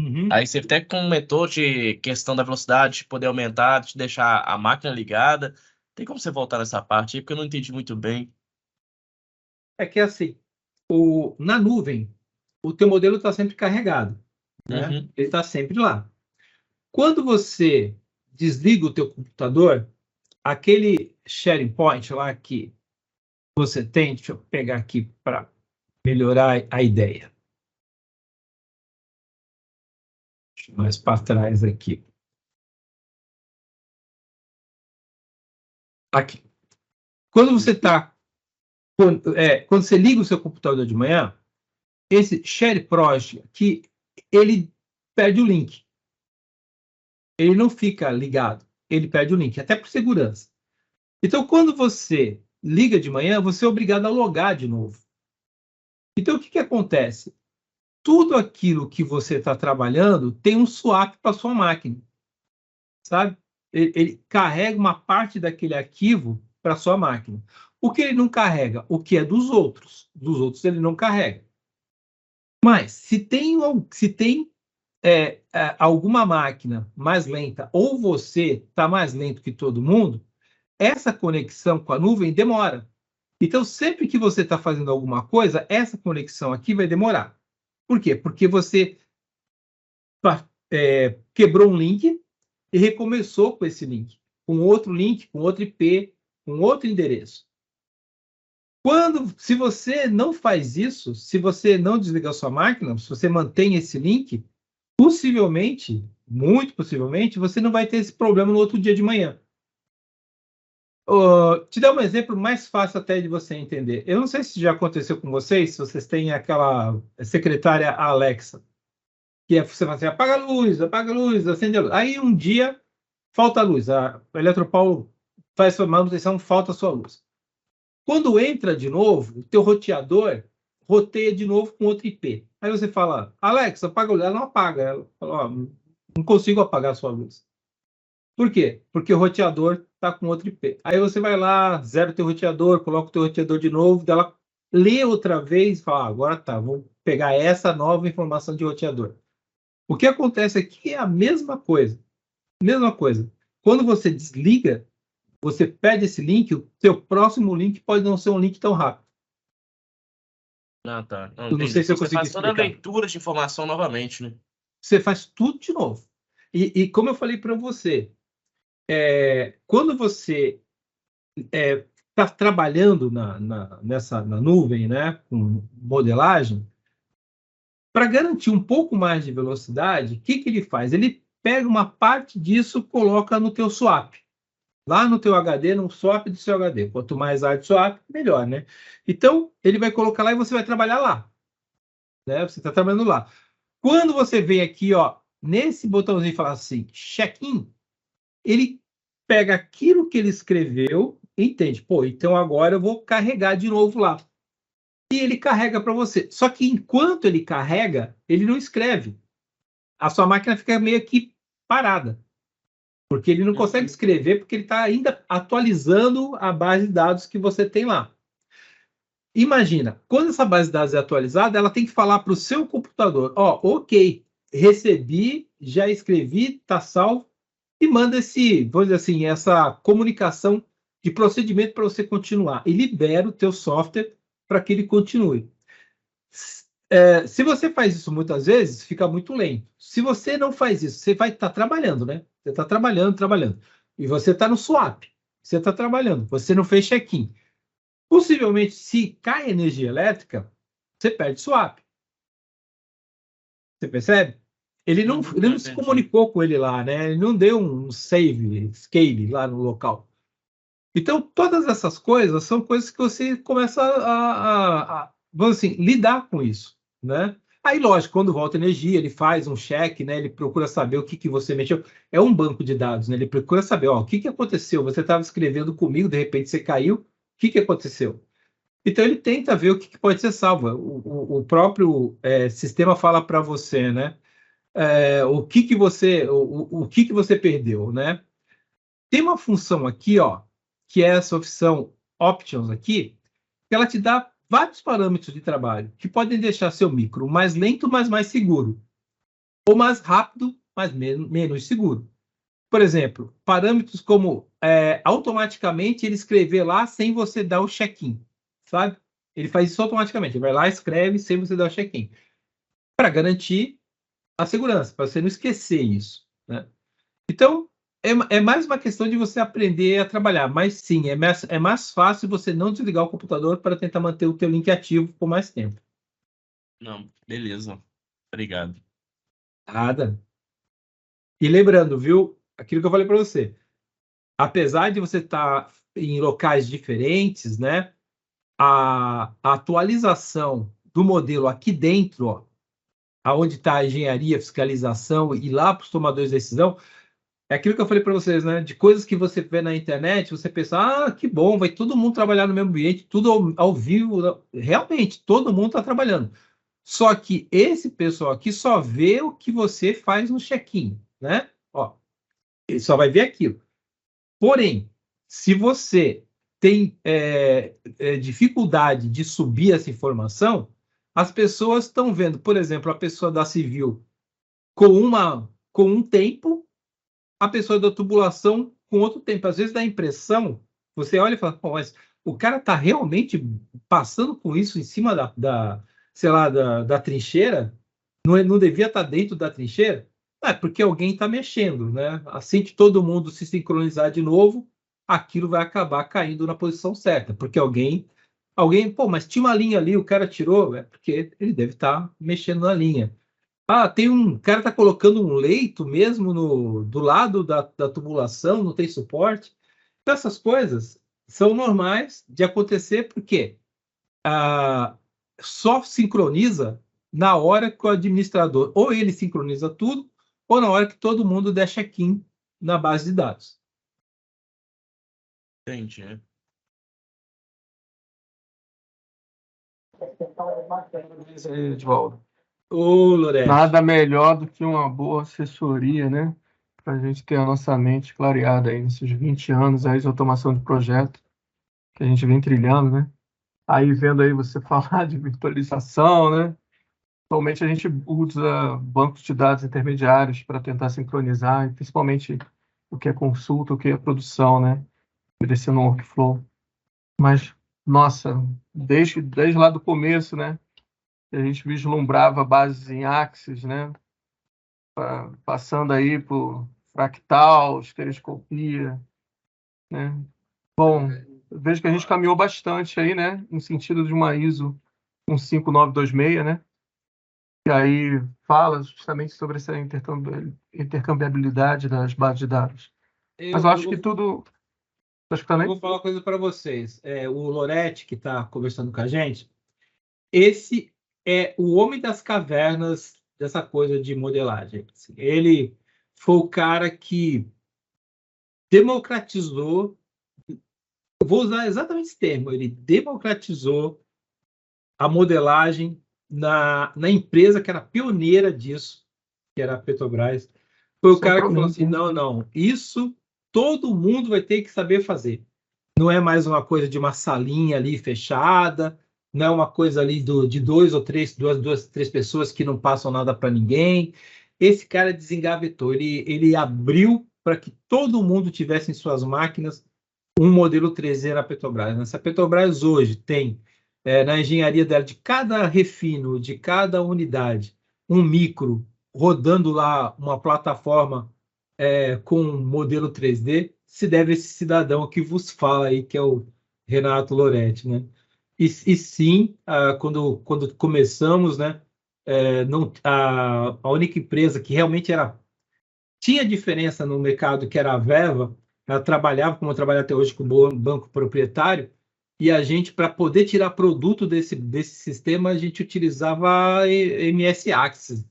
Uhum. Aí você até comentou de questão da velocidade, de poder aumentar, de deixar a máquina ligada. Tem como você voltar nessa parte aí, porque eu não entendi muito bem. É que assim, na nuvem, o teu modelo está sempre carregado, né? Uhum. Ele está sempre lá. Quando você desliga o teu computador, aquele sharing point lá que você tem, deixa eu pegar aqui para melhorar a ideia. Deixa eu mais para trás aqui. Aqui. Quando você quando você liga o seu computador de manhã, esse Share Project aqui, ele perde o link. Ele não fica ligado, ele perde o link, até por segurança. Então, quando você liga de manhã, você é obrigado a logar de novo. Então, o que acontece? Tudo aquilo que você está trabalhando tem um swap para sua máquina, sabe? Ele carrega uma parte daquele arquivo para sua máquina. O que ele não carrega? O que é dos outros. Dos outros ele não carrega. Mas se tem alguma máquina mais lenta ou você está mais lento que todo mundo, essa conexão com a nuvem demora. Então, sempre que você está fazendo alguma coisa, essa conexão aqui vai demorar. Por quê? Porque você quebrou um link e recomeçou com esse link, com outro link, com outro IP, com outro endereço. Se você não faz isso, se você não desligar sua máquina, se você mantém esse link, possivelmente, muito possivelmente, você não vai ter esse problema no outro dia de manhã. Te dar um exemplo mais fácil até de você entender. Eu não sei se já aconteceu com vocês, se vocês têm aquela secretária Alexa, que você fala assim, apaga a luz, acende a luz. Aí um dia falta a luz, a Eletropaulo faz sua manutenção, falta a sua luz. Quando entra de novo, o teu roteador roteia de novo com outro IP. Aí você fala, Alexa, apaga a luz. Ela não apaga. Ela fala, não consigo apagar a sua luz. Por quê? Porque o roteador está com outro IP. Aí você vai lá, zera o teu roteador, coloca o teu roteador de novo, ela lê outra vez e fala, agora tá, vou pegar essa nova informação de roteador. O que acontece aqui é a mesma coisa. Mesma coisa. Quando você desliga, você perde esse link, o seu próximo link pode não ser um link tão rápido. Ah, tá. Não sei se eu consegui explicar. Você faz toda a leitura de informação novamente, né? Você faz tudo de novo. E como eu falei para você, quando você está trabalhando na nuvem, né, com modelagem, para garantir um pouco mais de velocidade, o que ele faz? Ele pega uma parte disso, coloca no teu swap. Lá no teu HD, no swap do seu HD. Quanto mais hard swap, melhor, né? Então, ele vai colocar lá e você vai trabalhar lá. Né? Você está trabalhando lá. Quando você vem aqui, ó, nesse botãozinho e fala assim, check-in, ele pega aquilo que ele escreveu e entende. Pô, então agora eu vou carregar de novo lá. E ele carrega para você. Só que enquanto ele carrega, ele não escreve. A sua máquina fica meio que parada. Porque ele não consegue escrever, porque ele está ainda atualizando a base de dados que você tem lá. Imagina, quando essa base de dados é atualizada, ela tem que falar para o seu computador, ó, ok, recebi, já escrevi, está salvo, e manda vamos dizer assim, essa comunicação de procedimento para você continuar. E libera o teu software para que ele continue. Se você faz isso muitas vezes, fica muito lento. Se você não faz isso, você vai estar trabalhando, né? Você está trabalhando. E você está no swap. Você está trabalhando. Você não fez check-in. Possivelmente, se cai energia elétrica, você perde swap. Você percebe? Ele não se comunicou com ele lá, né? Ele não deu um save, scale lá no local. Então, todas essas coisas são coisas que você começa vamos assim, lidar com isso, né? Aí, lógico, quando volta energia, ele faz um check, né? Ele procura saber o que você mexeu. É um banco de dados, né? Ele procura saber, ó, o que aconteceu? Você estava escrevendo comigo, de repente você caiu, o que aconteceu? Então, ele tenta ver o que pode ser salvo. O próprio sistema fala para você, né? O que você perdeu, né? Tem uma função aqui, ó, que é essa opção Options aqui, que ela te dá vários parâmetros de trabalho que podem deixar seu micro mais lento, mas mais seguro, ou mais rápido, mas menos seguro. Por exemplo, parâmetros como automaticamente ele escrever lá sem você dar o check-in, sabe? Ele faz isso automaticamente, ele vai lá e escreve sem você dar o check-in, para garantir a segurança, para você não esquecer isso, né? Então, é mais uma questão de você aprender a trabalhar, mas sim, é mais fácil você não desligar o computador para tentar manter o teu link ativo por mais tempo. Não, beleza. Obrigado. Nada. E lembrando, viu, aquilo que eu falei para você, apesar de você estar em locais diferentes, né, a atualização do modelo aqui dentro, ó, aonde está a engenharia, fiscalização e lá para os tomadores de decisão, é aquilo que eu falei para vocês, né? De coisas que você vê na internet, você pensa, ah, que bom, vai todo mundo trabalhar no mesmo ambiente, tudo ao vivo. Realmente, todo mundo está trabalhando. Só que esse pessoal aqui só vê o que você faz no check-in, né? Ó, ele só vai ver aquilo. Porém, se você tem dificuldade de subir essa informação, as pessoas estão vendo, por exemplo, a pessoa da civil com um tempo, a pessoa da tubulação com outro tempo. Às vezes dá a impressão, você olha e fala, pô, mas o cara está realmente passando com isso em cima sei lá, da trincheira? Não devia estar dentro da trincheira? É porque alguém está mexendo, né? Assim que todo mundo se sincronizar de novo, aquilo vai acabar caindo na posição certa, porque pô, mas tinha uma linha ali, o cara tirou, é porque ele deve estar mexendo na linha. Ah, tem um cara tá colocando um leito mesmo do lado da tubulação, não tem suporte. Então, essas coisas são normais de acontecer porque ah, só sincroniza na hora que o administrador, ou ele sincroniza tudo, ou na hora que todo mundo der check-in na base de dados. Entendi. Edvaldo. Ô, Lorete. Nada melhor do que uma boa assessoria, né? Para a gente ter a nossa mente clareada aí nesses 20 anos aí de automação de projeto que a gente vem trilhando, né? Aí vendo aí você falar de virtualização, né? Atualmente a gente usa bancos de dados intermediários para tentar sincronizar, e principalmente o que é consulta, o que é produção, né? Obedecendo um workflow. Mas, nossa, desde lá do começo, né? A gente vislumbrava bases em Axis, né? Passando aí por fractal, estereoscopia, né? Bom, eu vejo que a gente caminhou bastante aí, né? No sentido de uma ISO 15926, né? Que aí fala justamente sobre essa intercambiabilidade das bases de dados. Mas eu acho que tudo... Tá escutando aí? Eu vou falar uma coisa para vocês. O Lorete, que está conversando com a gente, esse é o homem das cavernas dessa coisa de modelagem. Assim. Ele foi o cara que democratizou, eu vou usar exatamente esse termo, ele democratizou a modelagem na empresa que era pioneira disso, que era a Petrobras. Foi o cara que falou assim, não, isso todo mundo vai ter que saber fazer. Não é mais uma coisa de uma salinha ali fechada, não é uma coisa ali de duas, três pessoas que não passam nada para ninguém. Esse cara desengavetou, ele abriu para que todo mundo tivesse em suas máquinas um modelo 3D na Petrobras. Essa Petrobras hoje tem, na engenharia dela, de cada refino, de cada unidade, um micro rodando lá uma plataforma com um modelo 3D, se deve a esse cidadão que vos fala aí, que é o Renato Loretti, né? E sim, quando começamos, né, não, a única empresa que realmente tinha diferença no mercado, que era a Verva, ela trabalhava, como eu trabalho até hoje, com o banco proprietário, e a gente, para poder tirar produto desse sistema, a gente utilizava a MS Access,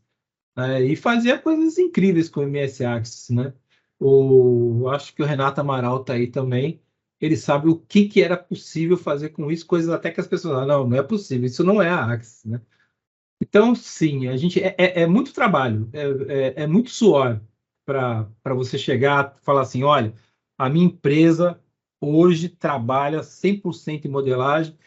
e fazia coisas incríveis com o MS Access, né? Acho que o Renato Amaral está aí também. Ele sabe o que era possível fazer com isso, coisas até que as pessoas falam, não é possível, isso não é a Access, né? Então, sim, a gente é muito trabalho, é muito suor para você chegar e falar assim, olha, a minha empresa hoje trabalha 100% em modelagem.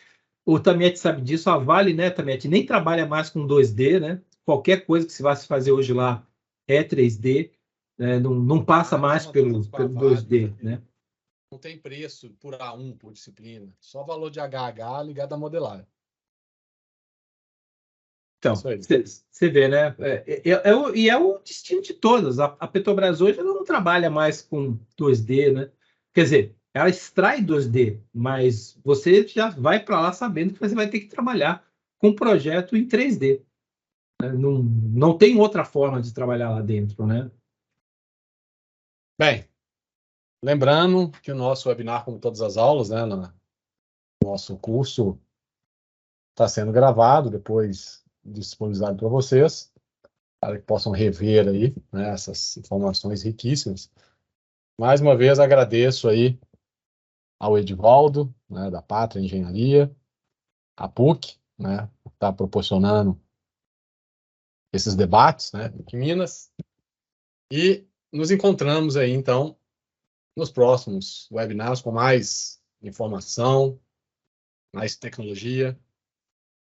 O Tamiete sabe disso, a Vale, né, Tamiete, nem trabalha mais com 2D, né? Qualquer coisa que se vá se fazer hoje lá é 3D, né? Não passa mais pelo 2D, né? Não tem preço por A1, por disciplina. Só valor de HH ligado à modelagem. Então, Isso aí. você vê, né? E é o destino de todas. A Petrobras hoje ela não trabalha mais com 2D, né? Quer dizer, ela extrai 2D, mas você já vai para lá sabendo que você vai ter que trabalhar com um projeto em 3D. Né? Não tem outra forma de trabalhar lá dentro, né? Bem, lembrando que o nosso webinar, como todas as aulas, né, no nosso curso, está sendo gravado, depois disponibilizado para vocês, para que possam rever aí, né, essas informações riquíssimas. Mais uma vez, agradeço aí ao Edivaldo, né, da Pátria Engenharia, a PUC, né, que está proporcionando esses debates, né, em Minas. E nos encontramos aí, então, nos próximos webinars com mais informação, mais tecnologia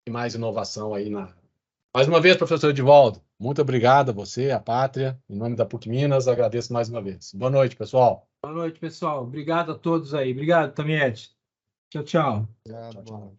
e mais inovação aí na... Mais uma vez, professor Edivaldo, muito obrigado a você, a Pátria, em nome da PUC Minas, agradeço mais uma vez. Boa noite, pessoal. Boa noite, pessoal. Obrigado a todos aí. Obrigado, Tamiete. Tchau, tchau. Obrigado, boa noite.